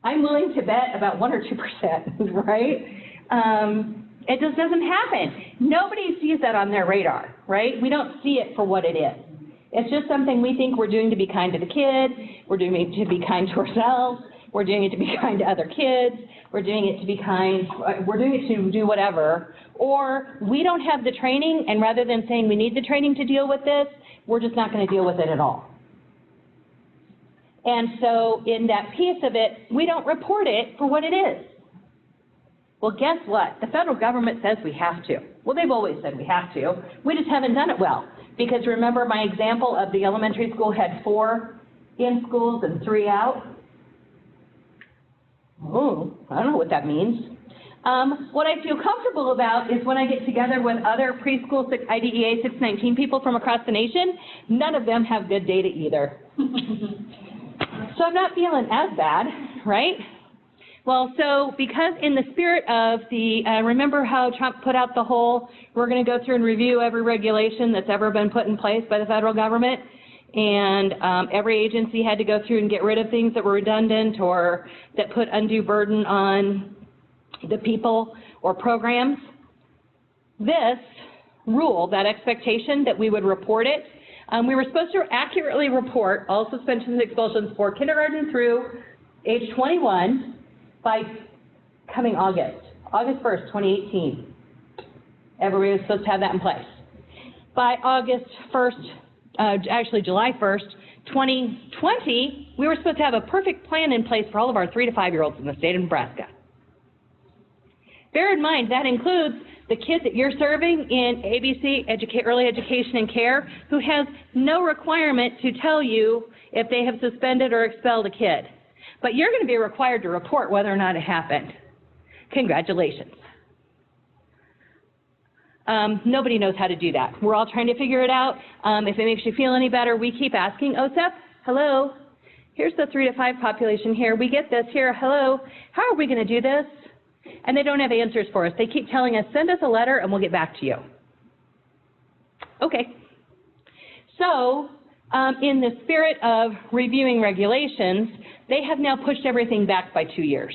I'm willing to bet about 1 or 2%, right? It just doesn't happen. Nobody sees that on their radar, right? We don't see it for what it is. It's just something we think we're doing to be kind to the kid, we're doing it to be kind to ourselves, we're doing it to be kind to other kids, we're doing it to be kind, we're doing it to do whatever, or we don't have the training, and rather than saying we need the training to deal with this, we're just not going to deal with it at all. And so in that piece of it, we don't report it for what it is. Well, guess what? The federal government says we have to. Well, they've always said we have to. We just haven't done it well. Because remember my example of the elementary school had 4 in schools and 3 out? Oh, I don't know what that means. What I feel comfortable about is when I get together with other preschool IDEA 619 people from across the nation, none of them have good data either. So I'm not feeling as bad, right? Well, so because in the spirit of the, remember how Trump put out the whole, we're going to go through and review every regulation that's ever been put in place by the federal government, and every agency had to go through and get rid of things that were redundant or that put undue burden on the people or programs. This rule, that expectation that we would report it, we were supposed to accurately report all suspensions and expulsions for kindergarten through age 21 by coming August 1st, 2018. Everybody was supposed to have that in place. By August 1st, actually July 1st, 2020, we were supposed to have a perfect plan in place for all of our 3 to 5-year-olds in the state of Nebraska. Bear in mind, that includes the kids that you're serving in ABC, early education and care, who has no requirement to tell you if they have suspended or expelled a kid. But you're going to be required to report whether or not it happened. Congratulations. Nobody knows how to do that. We're all trying to figure it out. If it makes you feel any better, we keep asking, OSEP, hello, here's the 3 to 5 population here. We get this here, hello, how are we going to do this? And they don't have answers for us. They keep telling us, send us a letter and we'll get back to you. Okay. So, in the spirit of reviewing regulations, they have now pushed everything back by 2 years.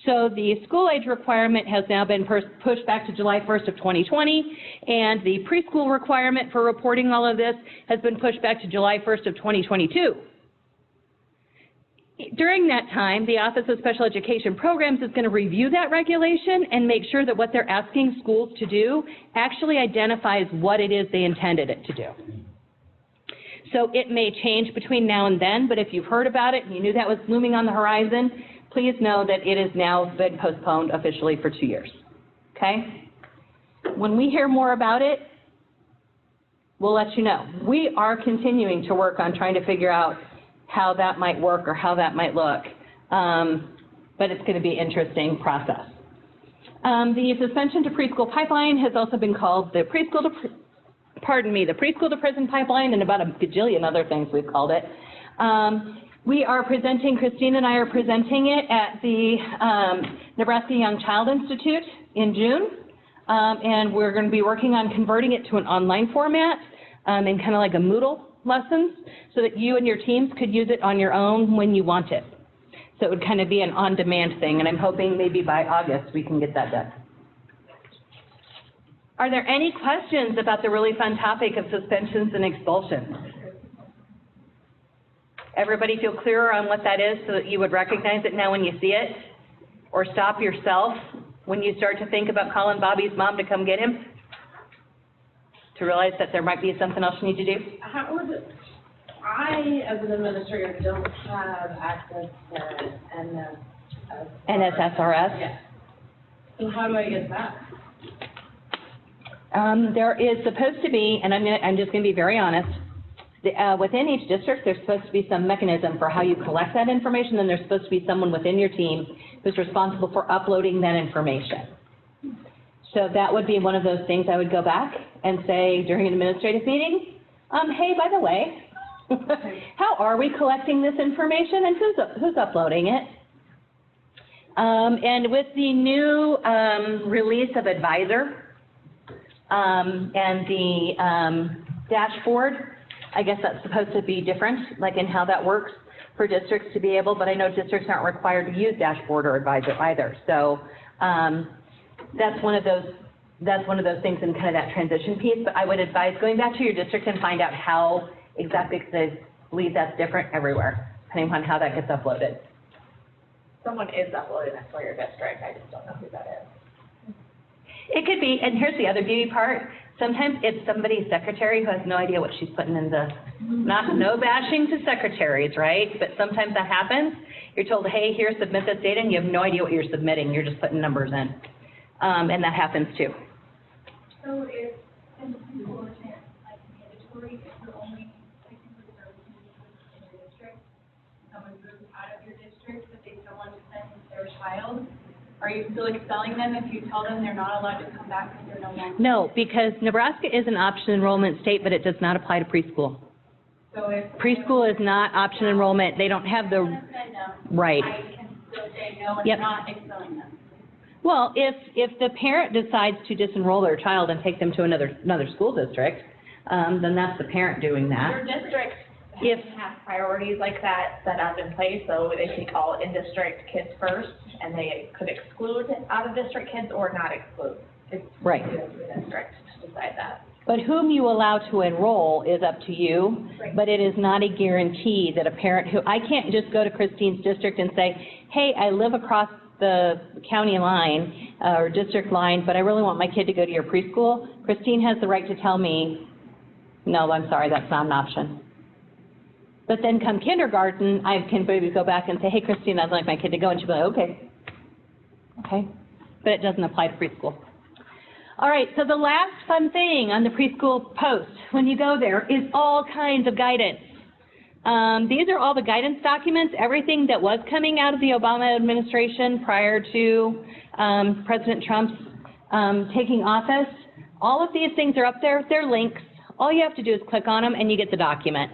So the school age requirement has now been pushed back to July 1st of 2020, and the preschool requirement for reporting all of this has been pushed back to July 1st of 2022. During that time, the Office of Special Education Programs is going to review that regulation and make sure that what they're asking schools to do actually identifies what it is they intended it to do. So it may change between now and then, but if you've heard about it and you knew that was looming on the horizon, please know that it has now been postponed officially for 2 years, okay? When we hear more about it, we'll let you know. We are continuing to work on trying to figure out how that might work or how that might look, but it's going to be an interesting process. The suspension to preschool pipeline has also been called the preschool to prison pipeline, and about a gajillion other things we've called it. We are presenting, Christine and I are presenting it at the Nebraska Young Child Institute in June, and we're going to be working on converting it to an online format in kind of like a Moodle lessons so that you and your teams could use it on your own when you want it. So it would kind of be an on-demand thing, and I'm hoping maybe by August we can get that done. Are there any questions about the really fun topic of suspensions and expulsions? Everybody feel clearer on what that is so that you would recognize it now when you see it? Or stop yourself when you start to think about calling Bobby's mom to come get him? To realize that there might be something else you need to do? How would it, I, as an administrator, don't have access to NSSRS? Yes. So how do I get that? There is supposed to be, and I'm just going to be very honest, within each district, there's supposed to be some mechanism for how you collect that information, and there's supposed to be someone within your team who's responsible for uploading that information. So that would be one of those things I would go back and say during an administrative meeting, hey, by the way, how are we collecting this information and who's uploading it? And with the new release of Advisor and the dashboard, I guess that's supposed to be different, like in how that works for districts to be able, but I know districts aren't required to use dashboard or Advisor either. So that's one of those things in kind of that transition piece, but I would advise going back to your district and find out how exactly, because I believe that's different everywhere, depending on how that gets uploaded. Someone is uploading it for your district, I just don't know who that is. It could be, and here's the other beauty part, sometimes it's somebody's secretary who has no idea what she's putting in the, no bashing to secretaries, right? But sometimes that happens. You're told, hey, here, submit this data, and you have no idea what you're submitting, you're just putting numbers in. And that happens too. So if, and people are saying, like mandatory, if you're only placing for services in your district, someone moves out of your district, but they still want to send their child, are you still expelling them if you tell them they're not allowed to come back because they're no longer? No, because Nebraska is an option enrollment state, but it does not apply to preschool. So if. Preschool is not option enrollment. They don't have the, Said no, right. I can still say no and Yep. not expelling them. Well, if the parent decides to disenroll their child and take them to another school district, then that's the parent doing that. Your district If, have priorities like that set up in place, so they take all in-district kids first, and they could exclude out-of-district kids or not exclude. It's Right. up to the district to decide that. but whom you allow to enroll is up to you, Right. but it is not a guarantee that a parent who, I can't just go to Christine's district and say, hey, I live across the county line or district line, but I really want my kid to go to your preschool. Christine has the right to tell me, no, I'm sorry, that's not an option. But then come kindergarten, I can maybe go back and say, hey, Christine, I'd like my kid to go, and she'll be like, okay. Okay, but it doesn't apply to preschool. All right, so the last fun thing on the preschool post, when you go there, is all kinds of guidance. These are all the guidance documents, everything that was coming out of the Obama administration prior to President Trump's taking office. All of these things are up there. They're links. All you have to do is click on them and you get the document,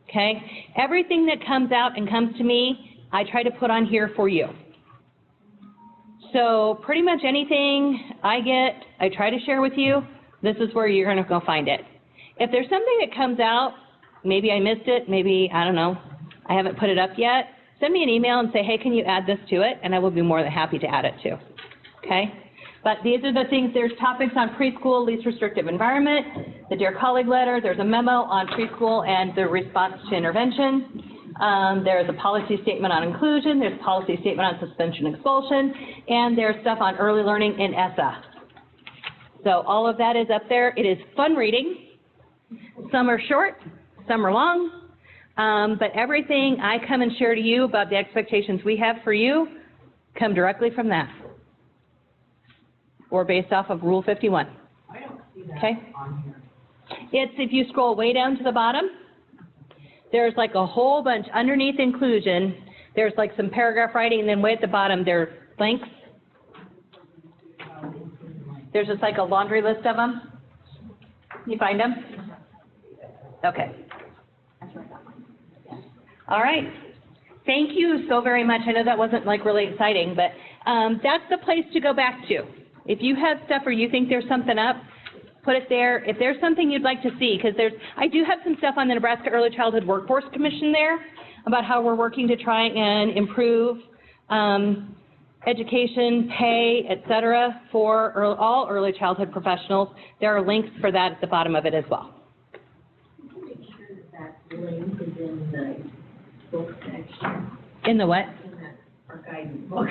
okay? Everything that comes out and comes to me, I try to put on here for you. So pretty much anything I get, I try to share with you. This is where you're going to go find it. If there's something that comes out, maybe I missed it, maybe, I don't know, I haven't put it up yet, send me an email and say, hey, can you add this to it? And I will be more than happy to add it too, okay? But these are the things, there's topics on preschool, least restrictive environment, the Dear Colleague letter, there's a memo on preschool and the response to intervention. There's a policy statement on inclusion, there's a policy statement on suspension and expulsion, and there's stuff on early learning in ESSA. So all of that is up there. It is fun reading. Some are short, some are long, but everything I come and share to you about the expectations we have for you come directly from that, or based off of Rule 51. I don't see that Okay. on here. It's, if you scroll way down to the bottom, there's like a whole bunch underneath inclusion. There's like some paragraph writing, and then way at the bottom there are links. There's just like a laundry list of them. You find them? Okay. All right. Thank you so very much. I know that wasn't like really exciting, but that's the place to go back to. If you have stuff or you think there's something up, put it there. If there's something you'd like to see, because I do have some stuff on the Nebraska Early Childhood Workforce Commission there about how we're working to try and improve education, pay, et cetera, for all early childhood professionals. There are links for that at the bottom of it as well. Make sure that link is in the book section, In the what? in that, our guidance book.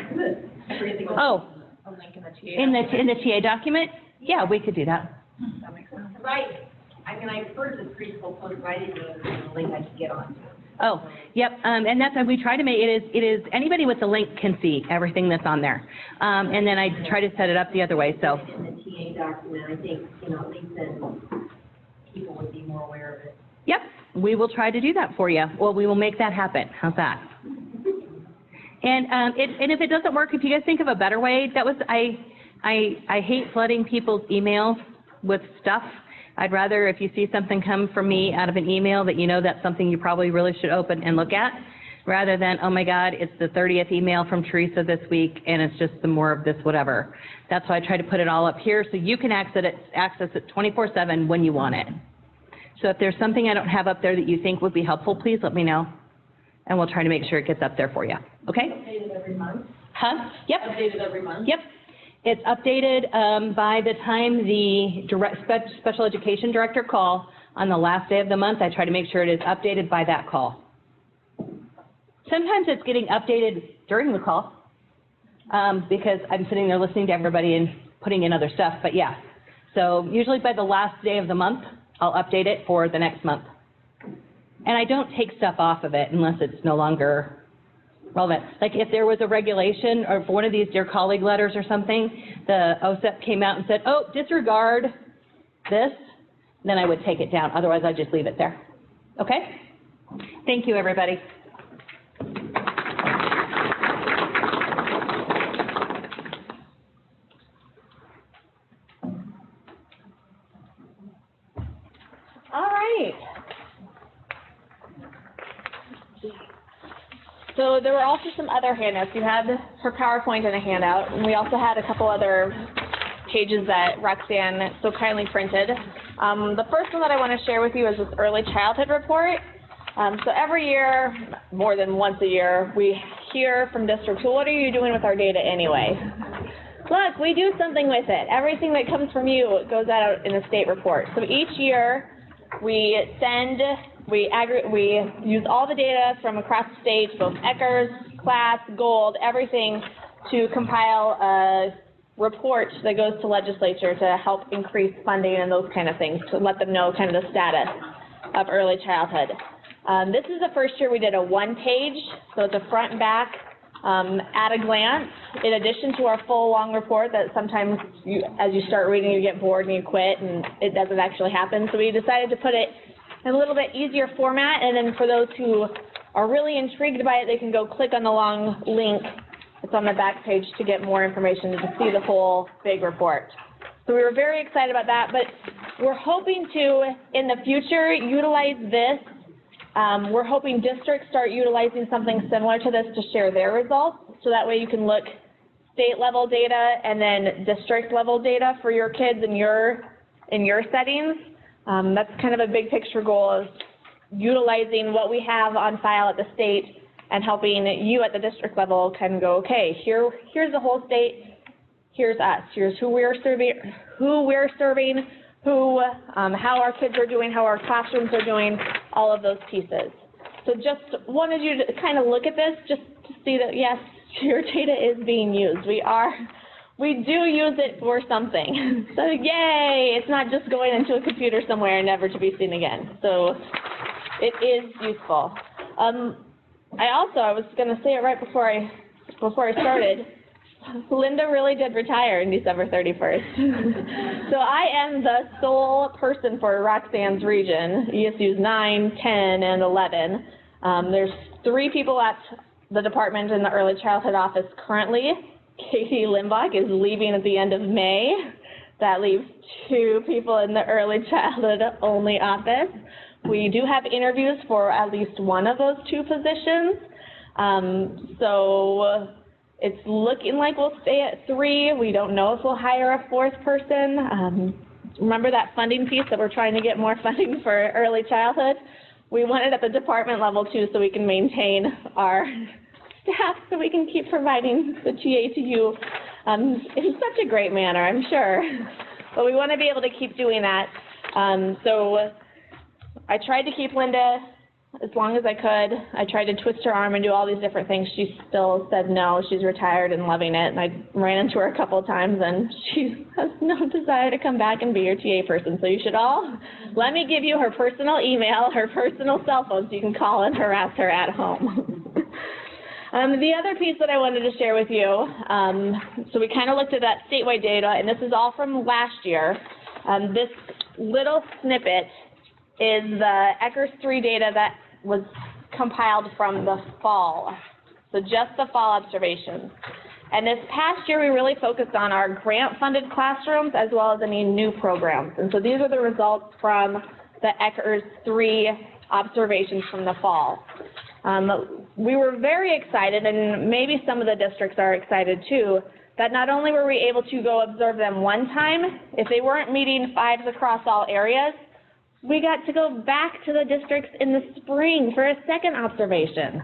Everything Oh, A link in the TA. in the TA document? Yeah, we could do that. That makes sense. Right, I mean, I've heard the preschool post writing the link I could get on. Oh, yep, and that's why we try to make, it is, anybody with the link can see everything that's on there. And then I try to set it up the other way, so. In the TA document, I think, at least then people would be more aware of it. Yep, we will try to do that for you. Well, we will make that happen. How's that? And if it doesn't work, if you guys think of a better way, I hate flooding people's emails with stuff. I'd rather if you see something come from me out of an email that you know that's something you probably really should open and look at, rather than, oh my God, it's the 30th email from Teresa this week and it's just some more of this whatever. That's why I try to put it all up here so you can access it 24/7 when you want it. So if there's something I don't have up there that you think would be helpful, please let me know and we'll try to make sure it gets up there for you. Okay? Updated every month? Huh? Yep. Updated every month? Yep. It's updated by the time the special education director call on the last day of the month. I try to make sure it is updated by that call. Sometimes it's getting updated during the call because I'm sitting there listening to everybody and putting in other stuff, but yeah. So usually by the last day of the month, I'll update it for the next month. And I don't take stuff off of it unless it's no longer relevant. Like if there was a regulation or for one of these Dear Colleague letters or something, the OSEP came out and said, oh, disregard this, then I would take it down. Otherwise, I'd just leave it there. Okay? Thank you, everybody. All right. So there were also some other handouts. You had her PowerPoint and a handout, and we also had a couple other pages that Roxanne so kindly printed. The first one that I want to share with you is this early childhood report. So every year, more than once a year, we hear from districts, well, what are you doing with our data anyway? Look, we do something with it. Everything that comes from you goes out in a state report. So each year, we use all the data from across the state, both ECHRS, class, gold, everything, to compile a report that goes to legislature to help increase funding and those kind of things, to let them know kind of the status of early childhood. This is the first year we did a one-page, so it's a front and back, at a glance, in addition to our full long report that sometimes as you start reading you get bored and you quit and it doesn't actually happen. So we decided to put it in a little bit easier format, and then for those who are really intrigued by it, they can go click on the long link that's on the back page to get more information and to see the whole big report. So we were very excited about that, but we're hoping to, in the future, utilize this. We're hoping districts start utilizing something similar to this to share their results, so that way you can look state-level data and then district-level data for your kids in your settings. That's kind of a big picture goal, is utilizing what we have on file at the state and helping you at the district level kind of go, okay, here's the whole state, here's us, here's who we're serving, how our kids are doing, how our classrooms are doing, all of those pieces. So just wanted you to kind of look at this just to see that, yes, your data is being used. We do use it for something. So yay, it's not just going into a computer somewhere and never to be seen again. So it is useful. I was going to say it right before I started. Linda really did retire on December 31st. So I am the sole person for Roxanne's region, ESU's 9, 10, and 11. There's 3 people at the department in the early childhood office currently. Katie Limbach is leaving at the end of May. That leaves 2 people in the early childhood only office. We do have interviews for at least one of those 2 positions. So it's looking like we'll stay at 3. We don't know if we'll hire a 4th person. remember that funding piece that we're trying to get more funding for early childhood? We want it at the department level too, so we can maintain our staff, so we can keep providing the TA to you in such a great manner, I'm sure. But we want to be able to keep doing that. So I tried to keep Linda as long as I could. I tried to twist her arm and do all these different things. She still said no. She's retired and loving it. And I ran into her a couple of times, and she has no desire to come back and be your TA person. So you should all, let me give you her personal email, her personal cell phone, so you can call and harass her at home. The other piece that I wanted to share with you, so we kind of looked at that statewide data, and this is all from last year. This little snippet is the ECRS 3 data that was compiled from the fall, so just the fall observations. And this past year, we really focused on our grant-funded classrooms as well as any new programs. And so these are the results from the ECRS 3 observations from the fall. We were very excited, and maybe some of the districts are excited too, that not only were we able to go observe them one time, if they weren't meeting 5s across all areas, we got to go back to the districts in the spring for a second observation.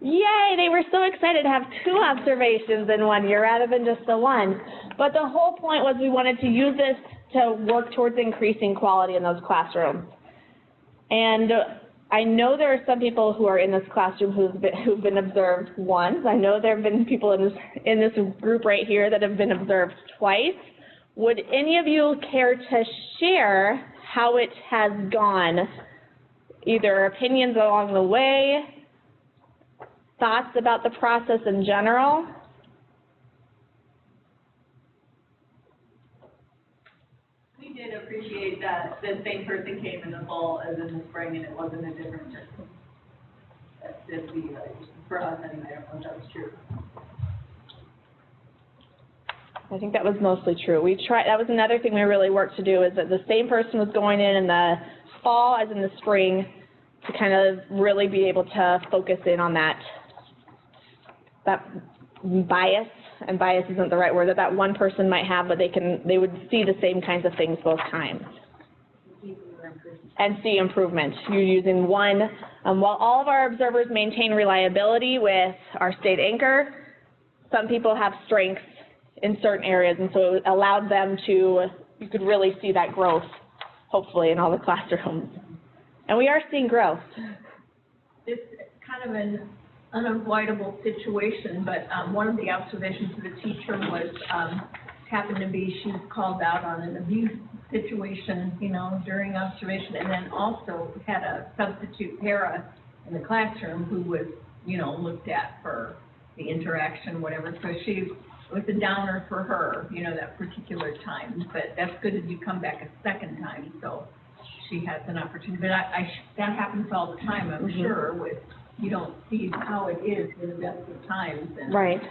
Yay, they were so excited to have 2 observations in 1 year rather than just the 1. But the whole point was we wanted to use this to work towards increasing quality in those classrooms. And I know there are some people who are in this classroom who've been observed once. I know there have been people in this group right here that have been observed twice. Would any of you care to share how it has gone? Either opinions along the way, thoughts about the process in general? We did appreciate that the same person came in the fall as in the spring, and it wasn't a different person. That's just for us anyway, I don't know if that's true. I think that was mostly true. That was another thing we really worked to do, is that the same person was going in the fall as in the spring to kind of really be able to focus in on that bias, and bias isn't the right word, that one person might have, but they would see the same kinds of things both times and see improvement. You're using one, while all of our observers maintain reliability with our state anchor, some people have strengths in certain areas, and so it allowed them to, you could really see that growth, hopefully, in all the classrooms. And we are seeing growth. It's kind of an unavoidable situation, but one of the observations of the teacher was, happened to be, she was called out on an abuse situation, during observation, and then also had a substitute para in the classroom who was, looked at for the interaction, whatever. So it was a downer for her, that particular time. But that's good if you come back a second time, so she has an opportunity. But that happens all the time, I'm sure, with, you don't see how it is in the best of times. And right.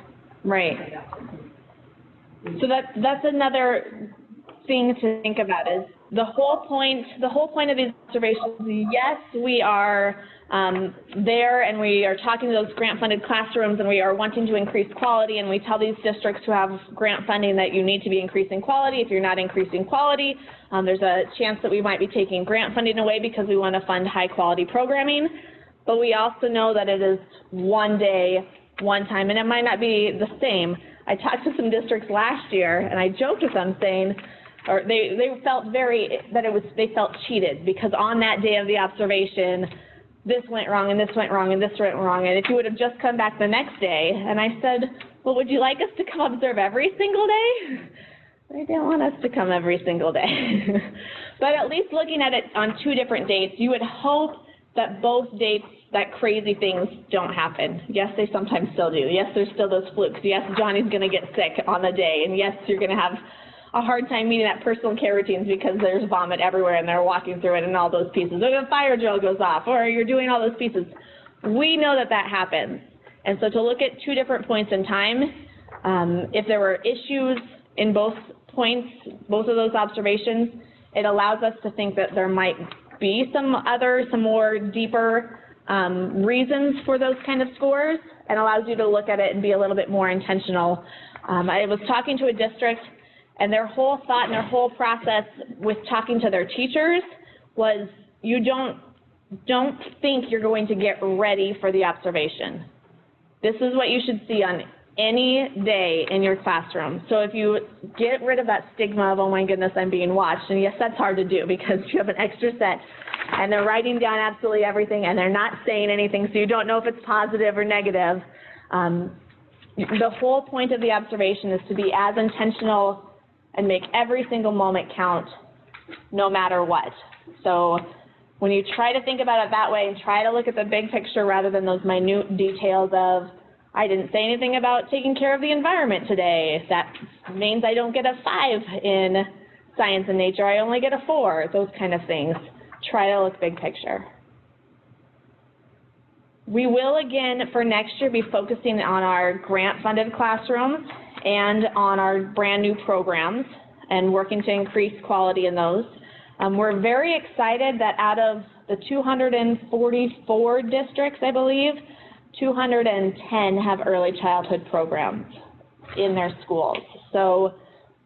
So that's another thing to think about, is the whole point of these observations. Yes, we are there, and we are talking to those grant-funded classrooms, and we are wanting to increase quality, and we tell these districts who have grant funding that you need to be increasing quality. If you're not increasing quality, there's a chance that we might be taking grant funding away because we want to fund high-quality programming. But we also know that it is one day, one time, and it might not be the same. I talked to some districts last year, and I joked with them saying, or they felt they felt cheated, because on that day of the observation, this went wrong, and this went wrong, and this went wrong, and if you would have just come back the next day, and I said, well, would you like us to come observe every single day? They didn't want us to come every single day. But at least looking at it on 2 different dates, you would hope that both dates, that crazy things don't happen. Yes, they sometimes still do. Yes, there's still those flukes. Yes, Johnny's going to get sick on the day, and yes, you're going to have a hard time meeting that personal care routines because there's vomit everywhere and they're walking through it and all those pieces. Or the fire drill goes off, or you're doing all those pieces. We know that that happens. And so to look at 2 different points in time, if there were issues in both points, both of those observations, it allows us to think that there might be some more deeper reasons for those kind of scores, and allows you to look at it and be a little bit more intentional. I was talking to a district, And their whole thought and their whole process with talking to their teachers was, you don't think you're going to get ready for the observation. This is what you should see on any day in your classroom. So if you get rid of that stigma of, oh my goodness, I'm being watched, and yes, that's hard to do because you have an extra set and they're writing down absolutely everything and they're not saying anything, so you don't know if it's positive or negative. The whole point of the observation is to be as intentional and make every single moment count, no matter what. So when you try to think about it that way and try to look at the big picture rather than those minute details of, I didn't say anything about taking care of the environment today, that means I don't get a 5 in science and nature, I only get a 4, those kind of things. Try to look big picture. We will, again, for next year, be focusing on our grant-funded classrooms and on our brand new programs and working to increase quality in those. We're very excited that out of the 244 districts, I believe, 210 have early childhood programs in their schools. So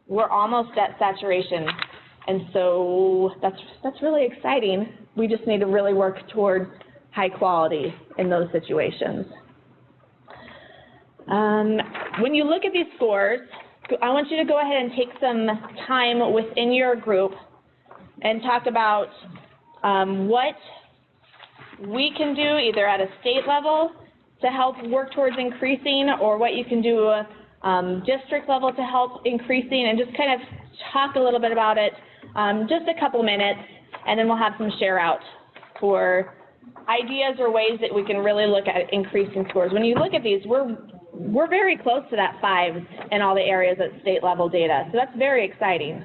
we're almost at saturation. And so that's really exciting. We just need to really work towards high quality in those situations. When you look at these scores, I want you to go ahead and take some time within your group and talk about what we can do either at a state level to help work towards increasing, or what you can do district level to help increasing, and just kind of talk a little bit about it, just a couple minutes, and then we'll have some share out for ideas or ways that we can really look at increasing scores. When you look at these, we're very close to that 5 in all the areas at state level data, so that's very exciting.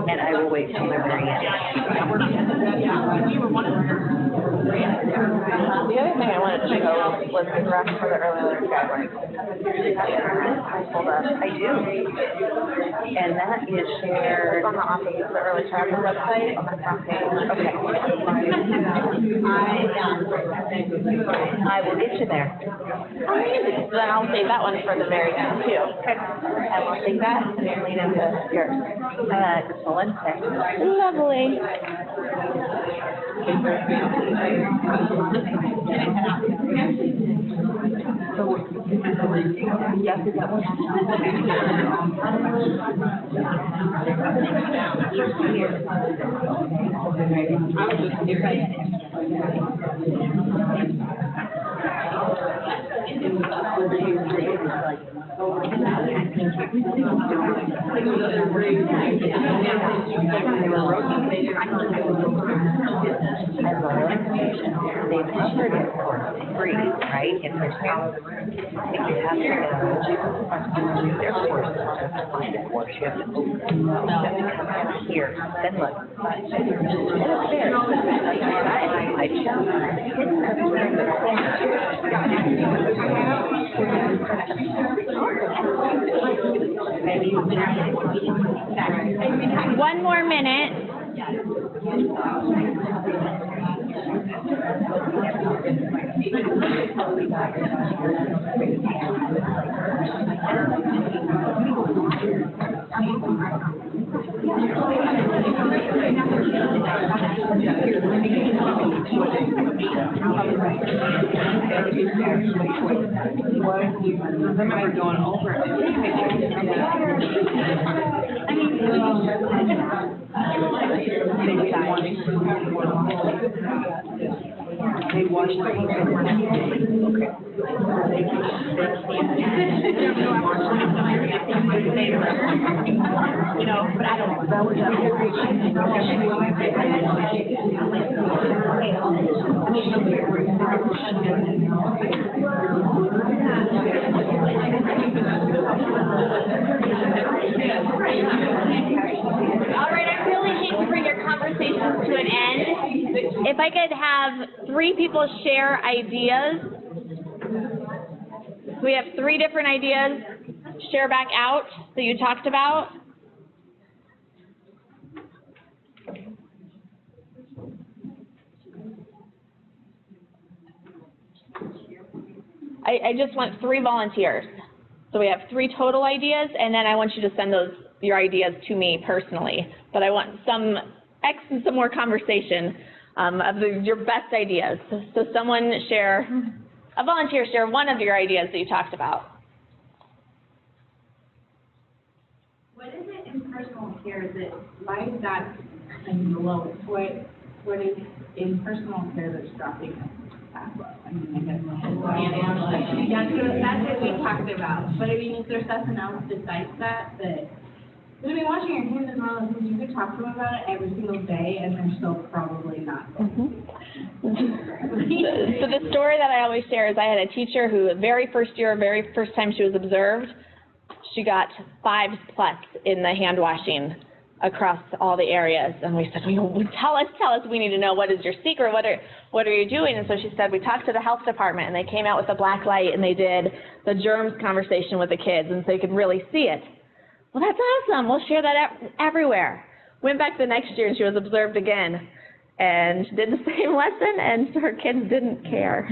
And I will wait till they're very end. The other thing I wanted to show was the graph for the early learning guidelines. Hold up. I do. And that is shared On the office of the early childhood website on the front page. Okay. I will get you there. So then I'll save that one for the very end too. Okay. I will take that and then lead into yours. Just one second. Lovely. They've covered it for free, right? If there's no, if you have to go to their courses to find a course, you have to come here. Then look, it's fair. I One more minute. remember going over it. I mean, They wash their hands. You know, but I don't know. That was All right, I really hate to bring your conversations to an end. If I could have 3 people share ideas. We have 3 different ideas. Share back out that you talked about. I just want 3 volunteers. So we have 3 total ideas, and then I want you to send your ideas to me personally. But I want some more conversation of your best ideas. So a volunteer share one of your ideas that you talked about. What is it in personal care why is that in the lowest? What is in personal care that's dropping that low? I mean, I guess. Yeah, so that's what we talked about. But I mean, is there something else besides that? But I mean, washing your hands is one of those things you could talk to them about it every single day, and they're still probably not. So the story that I always share is I had a teacher who the very first time she was observed, she got 5+ in the hand washing across all the areas. And we said, tell us, we need to know, what is your secret, what are you doing? And so she said, we talked to the health department, and they came out with a black light, and they did the germs conversation with the kids, and so you could really see it. Well, that's awesome. We'll share that everywhere. Went back the next year, and she was observed again, and did the same lesson, and her kids didn't care.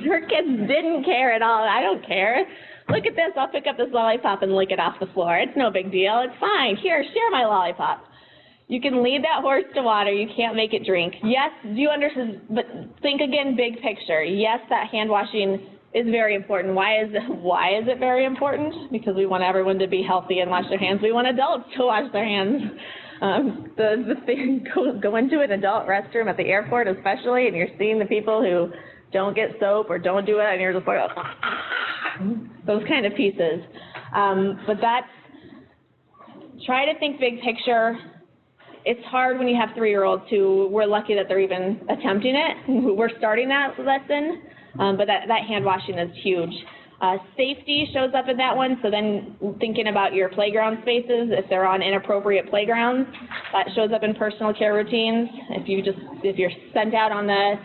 Her kids didn't care at all. I don't care. Look at this. I'll pick up this lollipop and lick it off the floor. It's no big deal. It's fine. Here, share my lollipop. You can lead that horse to water. You can't make it drink. Yes, do you understand? But think again, big picture. Yes, that hand washing is very important. Why is it very important? Because we want everyone to be healthy and wash their hands. We want adults to wash their hands. The thing, go into an adult restroom at the airport especially, and you're seeing the people who don't get soap or don't do it, and you're just like, those kind of pieces. But try to think big picture. It's hard when you have 3-year-olds who, we're lucky that they're even attempting it. We're starting that lesson, but that hand washing is huge. Safety shows up in that one, so then thinking about your playground spaces, if they're on inappropriate playgrounds, that shows up in personal care routines. If you're sent out on the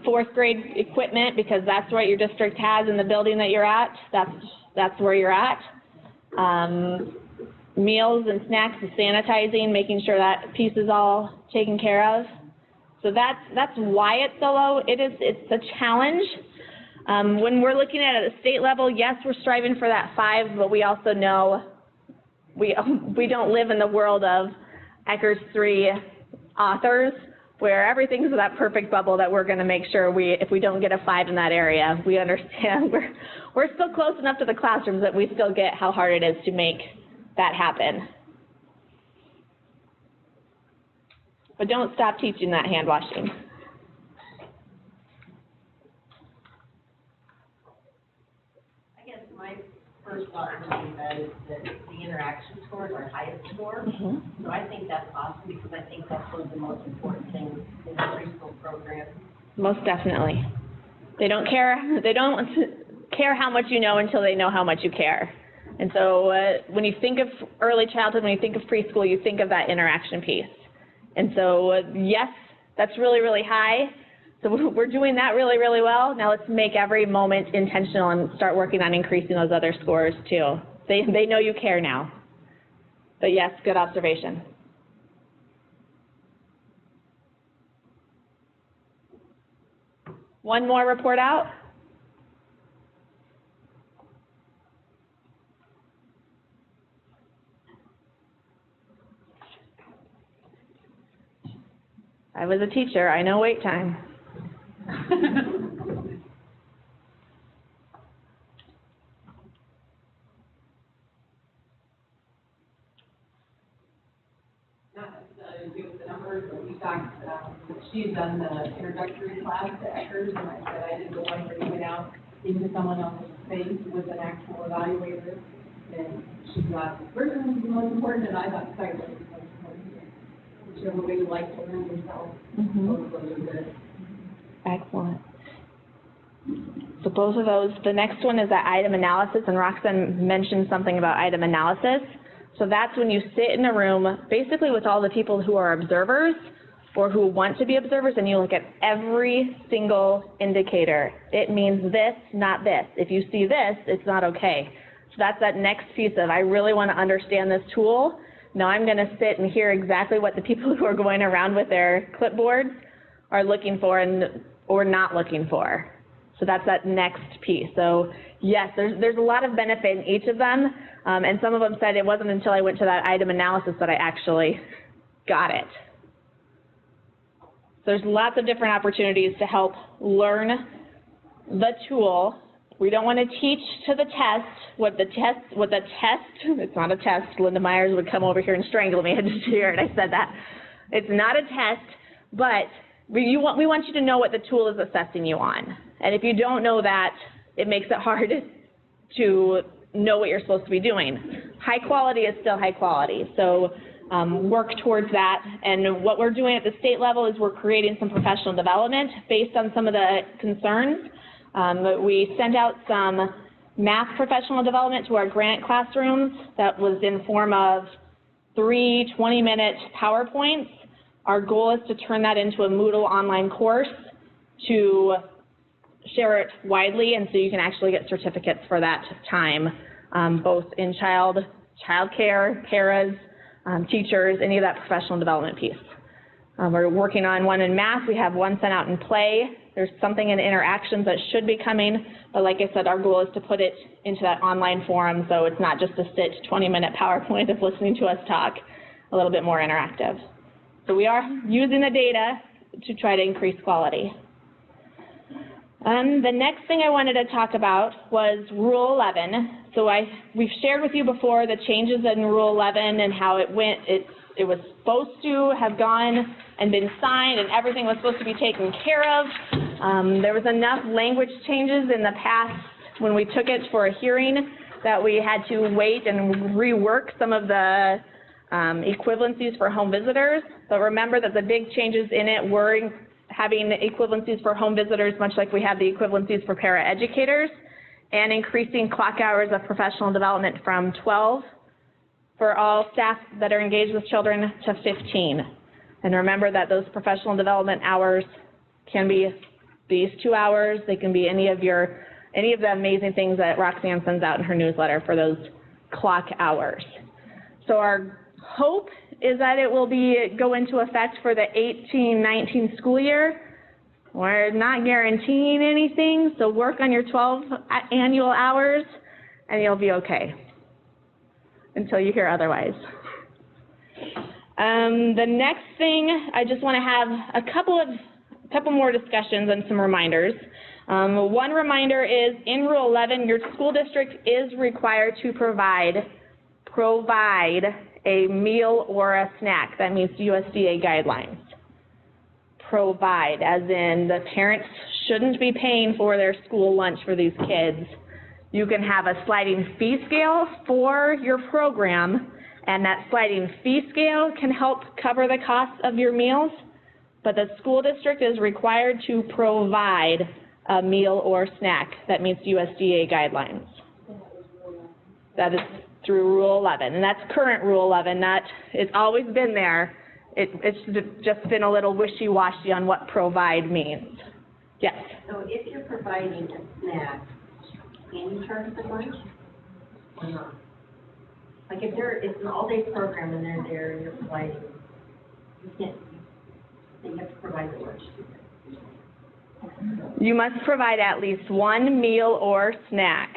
4th grade equipment because that's what your district has in the building that you're at, that's where you're at. Meals and snacks and sanitizing, making sure that piece is all taken care of. So that's why it's so low. It's a challenge. When we're looking at it at a state level, yes, we're striving for that 5, but we also know we don't live in the world of Eckers 3 authors where everything's that perfect bubble that we're going to make sure if we don't get a 5 in that area, we understand we're still close enough to the classrooms that we still get how hard it is to make that happen. But don't stop teaching that hand washing. I guess my first thought would be that is that the interaction scores are highest score. Mm-hmm. So I think that's awesome because I think that's one of the most important things in the preschool program. Most definitely. They don't care how much you know until they know how much you care. And so when you think of early childhood, when you think of preschool, you think of that interaction piece. And so yes, that's really, really high. So we're doing that really, really well. Now let's make every moment intentional and start working on increasing those other scores too. They know you care now. But yes, good observation. One more report out. I was a teacher, I know wait time. Not necessarily to do with the numbers, but we talked, she's done the introductory class to Eckers, and I said I did the one where you went out into someone else's space with an actual evaluator. And she got, first one was the most important, and I thought second one was the most important. Whichever way you like to learn yourself, both of those are good. Excellent. So both of those, the next one is that item analysis, and Roxanne mentioned something about item analysis. So that's when you sit in a room, basically with all the people who are observers or who want to be observers, and you look at every single indicator. It means this, not this. If you see this, it's not okay. So that's that next piece of, I really want to understand this tool. Now I'm going to sit and hear exactly what the people who are going around with their clipboards are looking for or not looking for. So that's that next piece. So yes, there's a lot of benefit in each of them. And some of them said it wasn't until I went to that item analysis that I actually got it. There's lots of different opportunities to help learn the tool. We don't want to teach to the test what the test, it's not a test. Linda Myers would come over here and strangle me. I just hear it, I said that. It's not a test, but we want you to know what the tool is assessing you on. And if you don't know that, it makes it hard to know what you're supposed to be doing. High quality is still high quality, so work towards that. And what we're doing at the state level is we're creating some professional development based on some of the concerns. We sent out some math professional development to our grant classrooms that was in form of 3 20-minute PowerPoints. Our goal is to turn that into a Moodle online course to share it widely, and so you can actually get certificates for that time, both in child care, paras, teachers, any of that professional development piece. We're working on one in math. We have one sent out in play. There's something in interactions that should be coming, but like I said, our goal is to put it into that online forum, so it's not just a sit 20-minute PowerPoint of listening to us talk, a little bit more interactive. So we are using the data to try to increase quality. The next thing I wanted to talk about was Rule 11. So we've shared with you before the changes in Rule 11 and how it went. It was supposed to have gone and been signed, and everything was supposed to be taken care of. There was enough language changes in the past when we took it for a hearing that we had to wait and rework some of the equivalencies for home visitors. But remember that the big changes in it were having equivalencies for home visitors, much like we have the equivalencies for paraeducators, and increasing clock hours of professional development from 12 for all staff that are engaged with children to 15. And remember that those professional development hours can be these 2 hours. They can be any of the amazing things that Roxanne sends out in her newsletter for those clock hours. So our hope is that it will go into effect for the 18-19 school year. We're not guaranteeing anything, so work on your 12 annual hours and you'll be okay until you hear otherwise. The next thing, I just want to have a couple more discussions and some reminders. One reminder is in Rule 11, your school district is required to provide a meal or a snack. That means USDA guidelines. Provide, as in the parents shouldn't be paying for their school lunch for these kids. You can have a sliding fee scale for your program, and that sliding fee scale can help cover the cost of your meals, but the school district is required to provide a meal or snack that meets USDA guidelines. That is through Rule 11, and that's current Rule 11. It's always been there. It's just been a little wishy-washy on what provide means. Yes? So if you're providing a snack, can you charge for lunch or not? Like if it's an all-day program and they're there and you're providing, you have to provide the lunch. You must provide at least one meal or snack.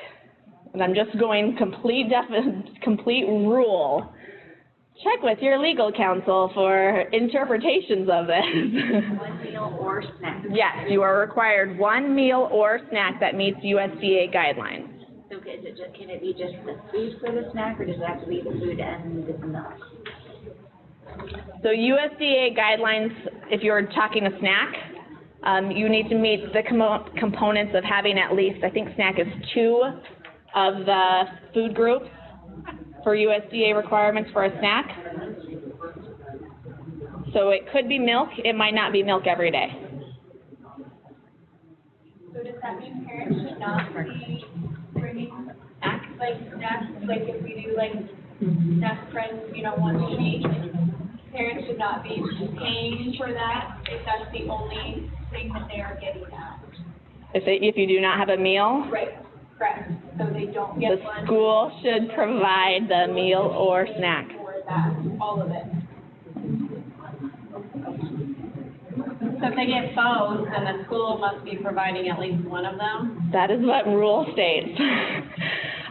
And I'm just going complete rule. Check with your legal counsel for interpretations of this. One meal or snack. Yes, you are required one meal or snack that meets USDA guidelines. So can it be just the food for the snack, or does it have to be the food and the nut? So USDA guidelines, if you're talking a snack, you need to meet the components of having at least, I think snack is 2 of the food groups for USDA requirements for a snack. So it could be milk, it might not be milk every day. So does that mean parents should not be bringing snacks, like if we do like snack friends, once a week, parents should not be paying for that if that's the only thing that they are getting at? If you do not have a meal, Right, correct. So they don't get the lunch school should provide the meal or snack. for that, all of it. So if they get both, then the school must be providing at least one of them? That is what rule states.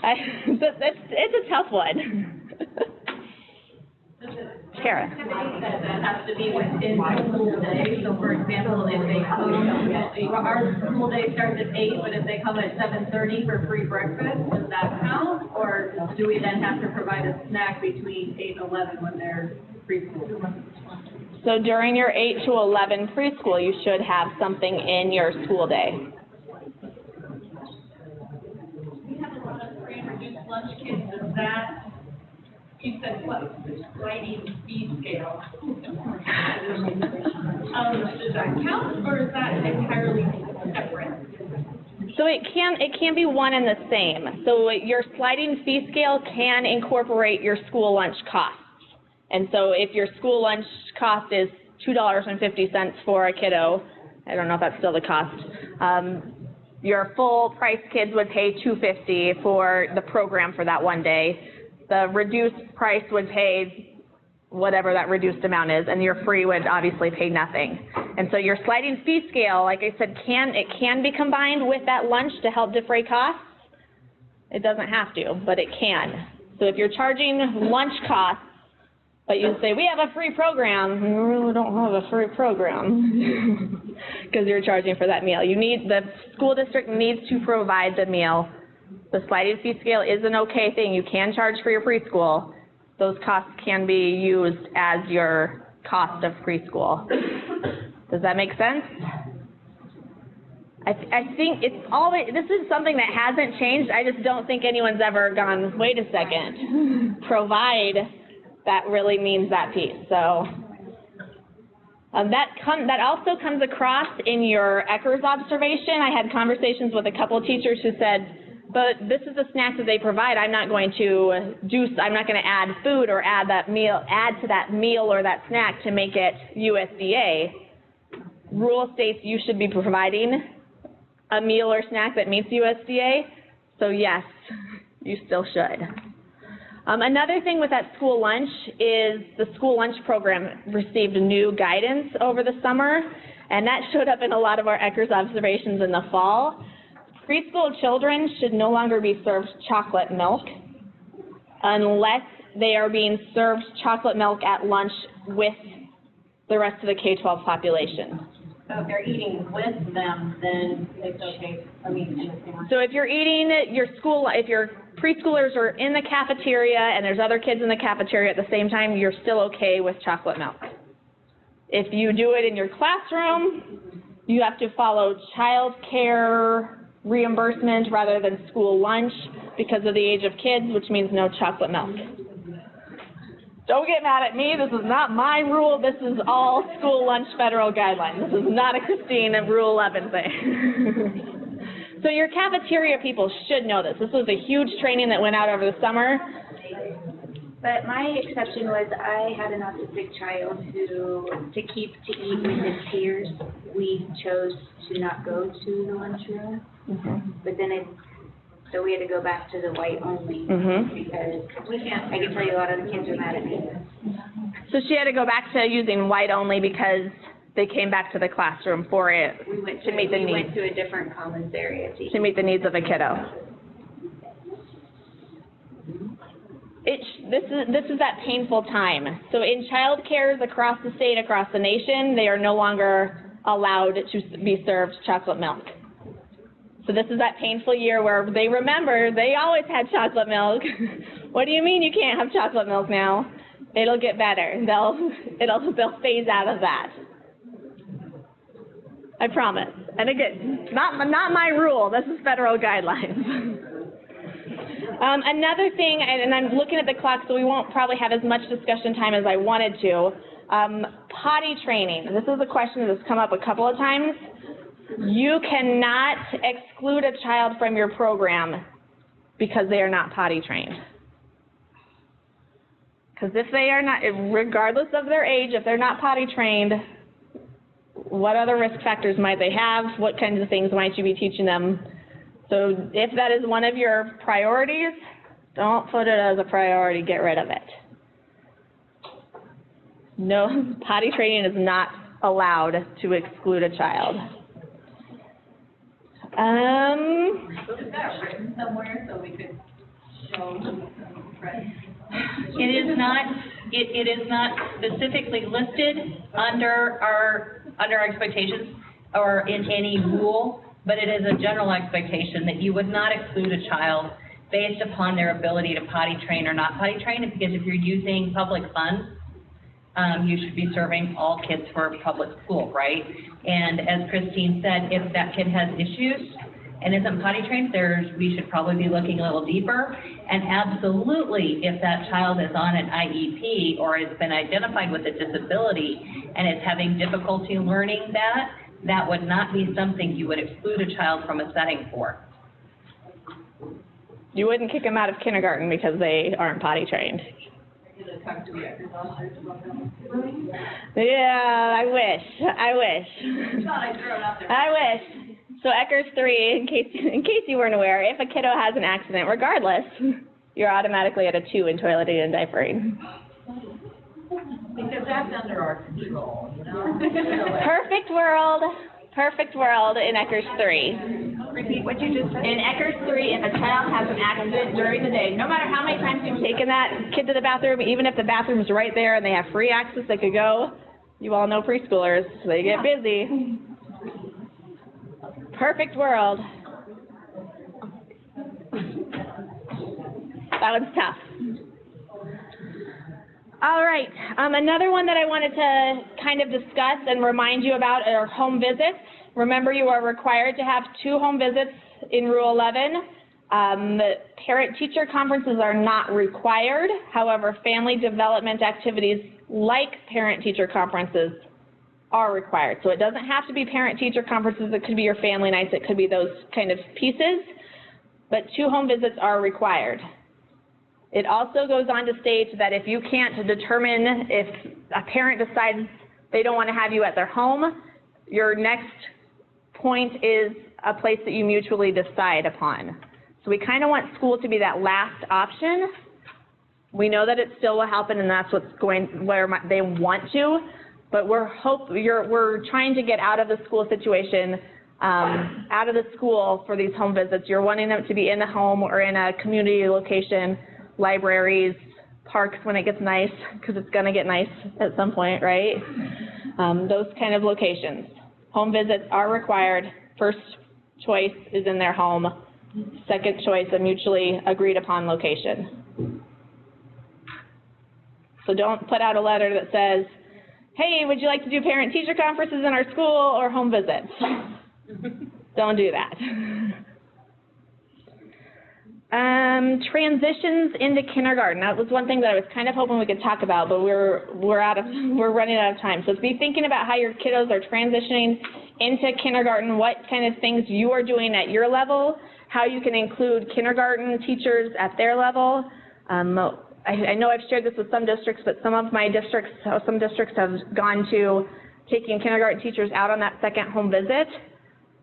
It's a tough one. Kara. That has to be within the school day, so for example, if they come, our school day starts at 8, but if they come at 7:30 for free breakfast, does that count? Or do we then have to provide a snack between 8 and 11 when they're preschool? So during your 8 to 11 preschool, you should have something in your school day. We have a lot of free and reduced lunch kids, is that, you said what, sliding fee scale? Does that count, or is that entirely separate? So it can be one and the same. So your sliding fee scale can incorporate your school lunch costs. And so if your school lunch cost is $2.50 for a kiddo, I don't know if that's still the cost, your full price kids would pay $2.50 for the program for that one day. The reduced price would pay whatever that reduced amount is, and your free would obviously pay nothing. And so your sliding fee scale, like I said, it can be combined with that lunch to help defray costs. It doesn't have to, but it can. So if you're charging lunch costs, but you say, we have a free program, you really don't have a free program because you're charging for that meal. The school district needs to provide the meal. The sliding fee scale is an okay thing. You can charge for your preschool. Those costs can be used as your cost of preschool. Does that make sense? I think this is something that hasn't changed. I just don't think anyone's ever gone, wait a second, provide. That really means that piece. So that also comes across in your Eckers observation. I had conversations with a couple of teachers who said, but this is a snack that they provide. I'm not going to add food or add to that meal or that snack to make it USDA. Rule states you should be providing a meal or snack that meets USDA. So yes, you still should. Another thing with that school lunch is the school lunch program received new guidance over the summer, and that showed up in a lot of our Eckers observations in the fall. Preschool children should no longer be served chocolate milk unless they are being served chocolate milk at lunch with the rest of the K-12 population. So if they're eating with them, then it's okay. So if you're eating if your preschoolers are in the cafeteria and there's other kids in the cafeteria at the same time, you're still okay with chocolate milk. If you do it in your classroom, you have to follow child care reimbursement rather than school lunch because of the age of kids, which means no chocolate milk. Don't get mad at me, this is not my rule, this is all school lunch federal guidelines. This is not a Christine and Rule 11 thing. So your cafeteria people should know this. This was a huge training that went out over the summer. But my exception was I had an autistic child who, to eat with his peers, we chose to not go to the lunchroom. Mm-hmm. But then so we had to go back to the white only because I can tell you a lot of the kids are mad at me. So she had to go back to using white only because they came back to the classroom for it We went to meet the needs. We went to a different commons area to meet the needs of a kiddo. This is that painful time. So in child cares across the state, across the nation, they are no longer allowed to be served chocolate milk. So this is that painful year where they remember they always had chocolate milk. What do you mean you can't have chocolate milk now? It'll get better. They'll phase out of that. I promise. And again, not my rule. This is federal guidelines. Another thing, and I'm looking at the clock, so we won't probably have as much discussion time as I wanted to. Potty training. This is a question that's come up a couple of times. You cannot exclude a child from your program because they are not potty trained. Because if they are not, regardless of their age, if they're not potty trained, what other risk factors might they have? What kinds of things might you be teaching them? So if that is one of your priorities, don't put it as a priority, get rid of it. No, potty training is not allowed to exclude a child. Is that written somewhere so we could show friends? It is not specifically listed under our expectations or in any rule, but it is a general expectation that you would not exclude a child based upon their ability to potty train or not potty train, because if you're using public funds, you should be serving all kids for public school, right? And as Christine said, if that kid has issues and isn't potty trained, we should probably be looking a little deeper. And absolutely, if that child is on an IEP or has been identified with a disability and is having difficulty learning that would not be something you would exclude a child from a setting for. You wouldn't kick them out of kindergarten because they aren't potty trained. Yeah, I wish. So Eckers 3, in case you weren't aware, if a kiddo has an accident, regardless, you're automatically at a 2 in toileting and diapering. Because that's under our control, you know? Perfect world in Eckers 3. Repeat what you just said. In Eckers 3, if a child has an accident during the day, no matter how many times you've taken that kid to the bathroom, even if the bathroom's right there and they have free access, they could go. You all know preschoolers, they get busy. Perfect world. That one's tough. All right, another one that I wanted to kind of discuss and remind you about are home visits. Remember, you are required to have 2 home visits in Rule 11. Parent-teacher conferences are not required. However, family development activities like parent-teacher conferences are required. So it doesn't have to be parent-teacher conferences. It could be your family nights. It could be those kind of pieces. But 2 home visits are required. It also goes on to state that if you can't determine, if a parent decides they don't want to have you at their home, your next point is a place that you mutually decide upon. So we kind of want school to be that last option. We know that it still will happen, and that's what's where they want to, but we're trying to get out of the school situation, out of the school for these home visits. You're wanting them to be in the home or in a community location, libraries, parks when it gets nice, because it's going to get nice at some point, right? Those kind of locations. Home visits are required. First choice is in their home. Second choice, a mutually agreed upon location. So don't put out a letter that says, hey, would you like to do parent-teacher conferences in our school or home visits? Don't do that. Transitions into kindergarten. That was one thing that I was kind of hoping we could talk about, but we're running out of time. So be thinking about how your kiddos are transitioning into kindergarten, what kind of things you are doing at your level, how you can include kindergarten teachers at their level. I know I've shared this with some districts, but some districts have gone to taking kindergarten teachers out on that second home visit,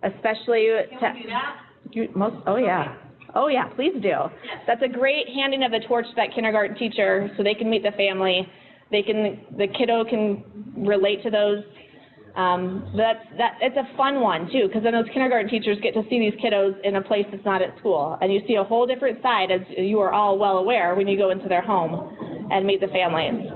especially Can we do that? Oh yeah. Oh yeah, please do. Yes. That's a great handing of the torch to that kindergarten teacher so they can meet the family. The kiddo can relate to those. It's a fun one too, because then those kindergarten teachers get to see these kiddos in a place that's not at school. And you see a whole different side, as you are all well aware, when you go into their home and meet the families.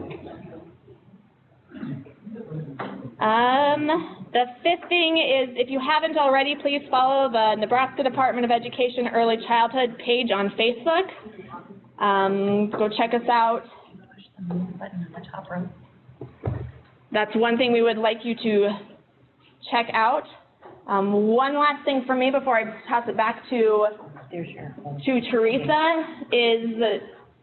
The fifth thing is, if you haven't already, please follow the Nebraska Department of Education Early Childhood page on Facebook. Go check us out. Button on the top row. That's one thing we would like you to check out. One last thing for me before I pass it back to There's your home. Teresa is that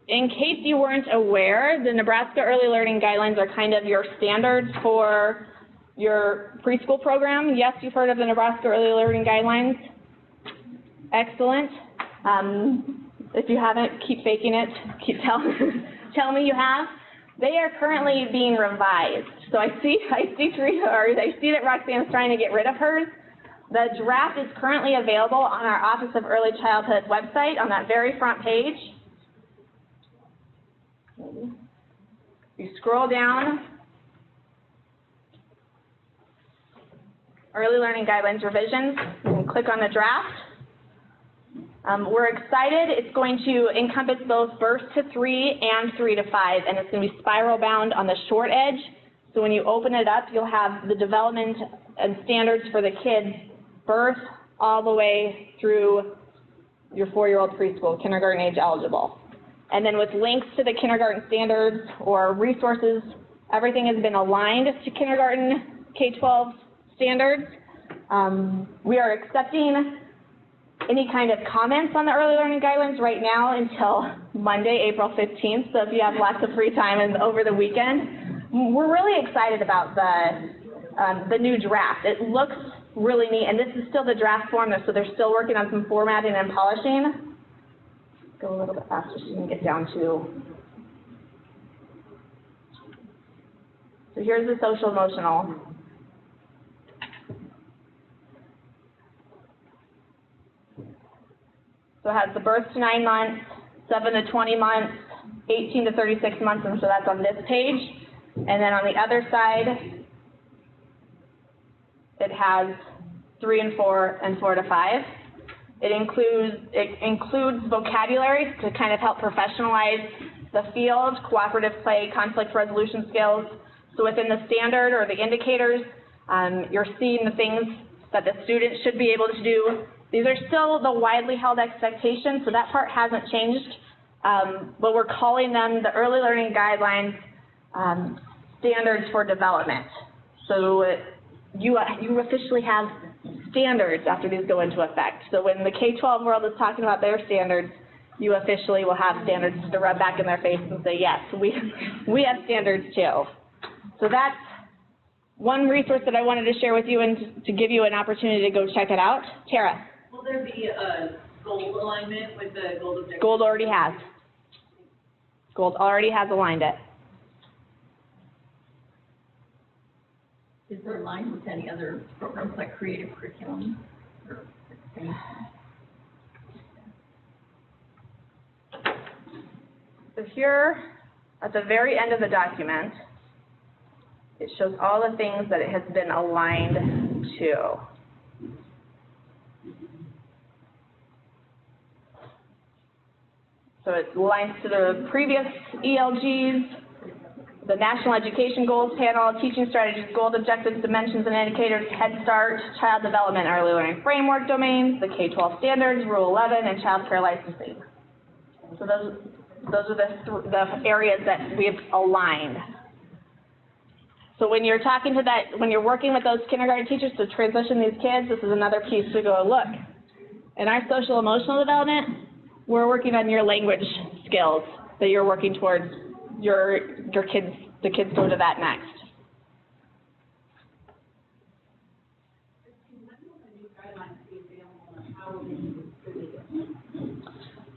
in case you weren't aware, the Nebraska Early Learning Guidelines are kind of your standards for your preschool program. Yes, you've heard of the Nebraska Early Learning Guidelines. Excellent. If you haven't, keep faking it. Keep tell me you have. They are currently being revised. So I see Teresa, or I see that Roxanne's trying to get rid of hers. The draft is currently available on our Office of Early Childhood website on that very front page. You scroll down, Early Learning Guidelines Revisions, you can click on the draft. We're excited. It's going to encompass both birth to 3 and 3 to 5, and it's going to be spiral bound on the short edge. So when you open it up, you'll have the development and standards for the kids, birth all the way through your 4-year-old preschool, kindergarten age eligible. And then with links to the kindergarten standards or resources, everything has been aligned to kindergarten K-12 standards. We are accepting any kind of comments on the early learning guidelines right now until Monday, April 15th. So if you have lots of free time and over the weekend, we're really excited about the new draft. It looks really neat, and this is still the draft form, so they're still working on some formatting and polishing. Go a little bit faster so you can get down to. So here's the social emotional. So it has the birth to 9 months, 7 to 20 months, 18 to 36 months, and so that's on this page. And then on the other side, it has 3 and 4 and 4 to 5. It includes vocabulary to kind of help professionalize the field, cooperative play, conflict resolution skills. So within the standard or the indicators, you're seeing the things that the student should be able to do. These are still the widely held expectations, so that part hasn't changed. But we're calling them the Early Learning Guidelines Standards for Development. So you officially have standards after these go into effect. So when the K-12 world is talking about their standards, you officially will have standards to rub back in their face and say, yes, we have standards too. So that's one resource that I wanted to share with you and to give you an opportunity to go check it out. Tara. Will there be a goal alignment with the goal objective? Gold already has. Gold already has aligned it. Is there aligned with any other programs like creative curriculum? So here, at the very end of the document, it shows all the things that it has been aligned to. So it aligns to the previous ELGs, the National Education Goals Panel, Teaching Strategies, Goals, Objectives, Dimensions, and Indicators, Head Start, Child Development, Early Learning Framework domains, the K-12 Standards, Rule 11, and Child Care Licensing. So those are the areas that we've aligned. So when you're talking to when you're working with those kindergarten teachers to transition these kids, this is another piece to go, look, in our social emotional development, we're working on your language skills that you're working towards your kids, the kids go to that next.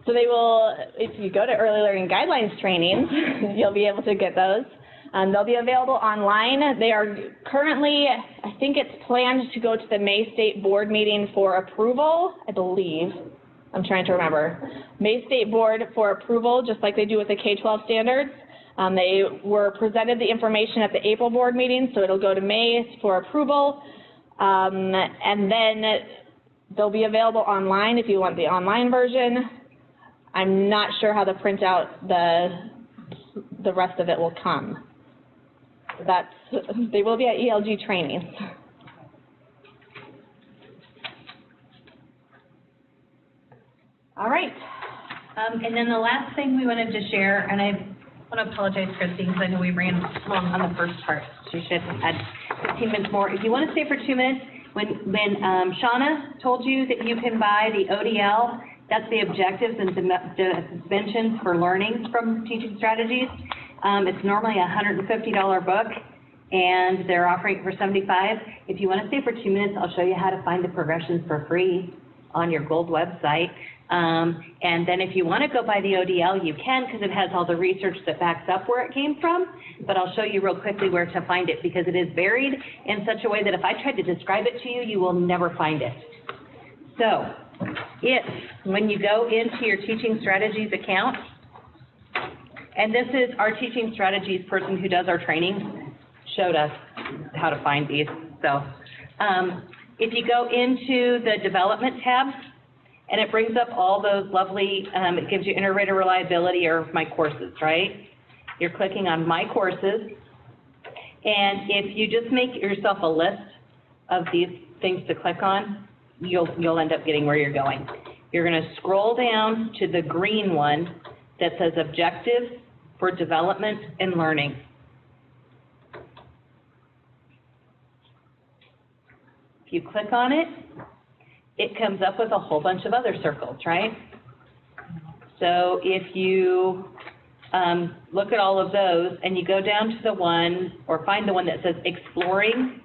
So they will, if you go to Early Learning Guidelines trainings, you'll be able to get those. They'll be available online. They are currently, I think it's planned to go to the May State Board meeting for approval, I believe. I'm trying to remember. May State Board for approval, just like they do with the K-12 standards. They were presented the information at the April board meeting, so it'll go to May for approval. And then they'll be available online if you want the online version. I'm not sure how the printout, the rest of it will come. They will be at ELG trainings. All right. And then the last thing we wanted to share, and I want to apologize, Christine, because I know we ran long on the first part. So you should have had 15 minutes more. If you want to stay for 2 minutes, when Shauna told you that you can buy the ODL, that's the objectives and dimensions for learning from teaching strategies. It's normally a $150 book, and they're offering it for $75. If you want to stay for 2 minutes, I'll show you how to find the progressions for free on your Gold website. And then if you want to go by the ODL, you can, because it has all the research that backs up where it came from. But I'll show you real quickly where to find it, because it is buried in such a way that if I tried to describe it to you, you will never find it. So if, when you go into your Teaching Strategies account, and this is our Teaching Strategies person who does our training, showed us how to find these. So if you go into the Development tab, and it brings up all those lovely, it gives you Integrated Reliability or My Courses, right? You're clicking on My Courses, and if you just make yourself a list of these things to click on, you'll end up getting where you're going. You're going to scroll down to the green one that says Objectives for Development and Learning. If you click on it, it comes up with a whole bunch of other circles, right? So if you look at all of those and you go down to the one, or find the one that says Exploring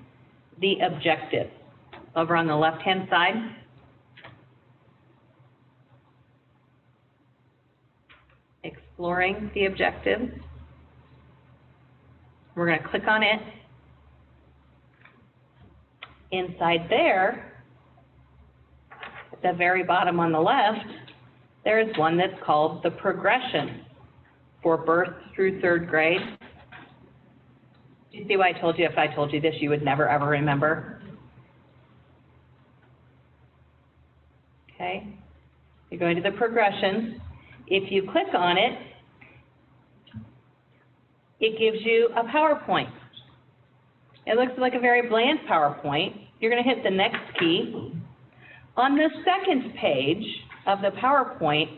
the Objectives, over on the left-hand side. Exploring the Objectives. We're going to click on it. Inside there, at the very bottom on the left, there is one that's called the Progression for Birth through 3rd grade. Do you see why I told you if I told you this, you would never, ever remember? Okay. You're going to the Progressions. If you click on it, it gives you a PowerPoint. It looks like a very bland PowerPoint. You're going to hit the next key. On the second page of the PowerPoint,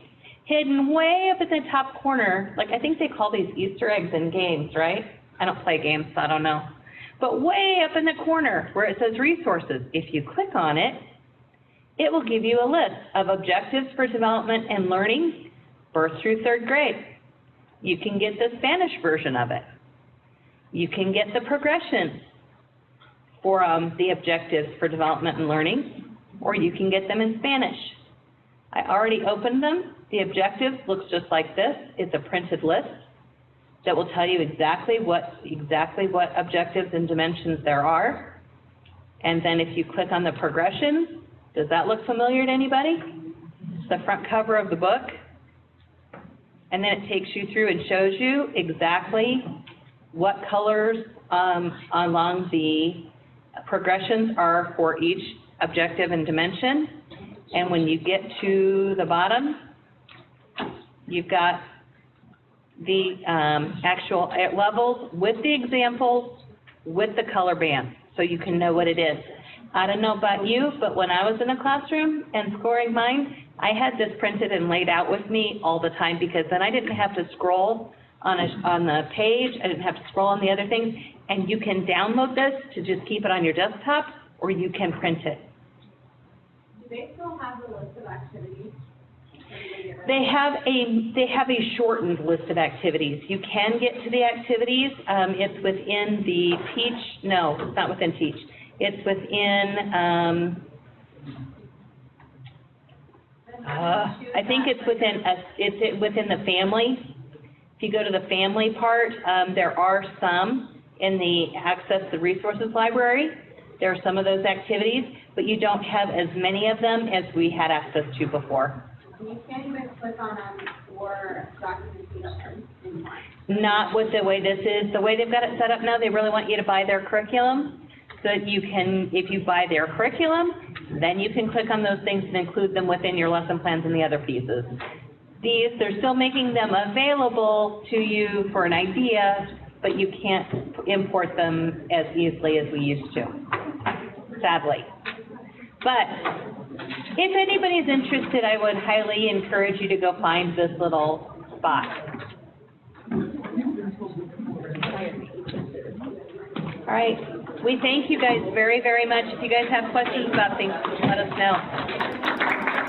hidden way up in the top corner, like I think they call these Easter eggs in games, right? I don't play games, so I don't know. But way up in the corner where it says Resources, if you click on it, it will give you a list of Objectives for Development and Learning, Birth through 3rd grade. You can get the Spanish version of it. You can get the Progression for the Objectives for Development and Learning, or you can get them in Spanish. I already opened them. The Objectives looks just like this. It's a printed list that will tell you exactly what objectives and dimensions there are. And then if you click on the Progressions, does that look familiar to anybody? It's the front cover of the book. And then it takes you through and shows you exactly what colors along the progressions are for each objective and dimension. And when you get to the bottom, you've got the actual levels with the examples, with the color band, so you can know what it is. I don't know about you, but when I was in a classroom and scoring mine, I had this printed and laid out with me all the time, because then I didn't have to scroll on the page. I didn't have to scroll on the other things. And you can download this to just keep it on your desktop, or you can print it. Do they still have the list of activities? They have a shortened list of activities. You can get to the activities. It's within the Teach. No, it's not within Teach. It's within. I think it's within the family. If you go to the family part, there are some in the Access the Resources library. There are some of those activities, but you don't have as many of them as we had access to before. You can't even click on them for documentation. Not with the way this is. The way they've got it set up now, they really want you to buy their curriculum, so that you can, if you buy their curriculum, then you can click on those things and include them within your lesson plans and the other pieces. These, they're still making them available to you for an idea, but you can't import them as easily as we used to, sadly. But if anybody's interested, I would highly encourage you to go find this little spot. All right, we thank you guys very, very much. If you guys have questions about things, let us know.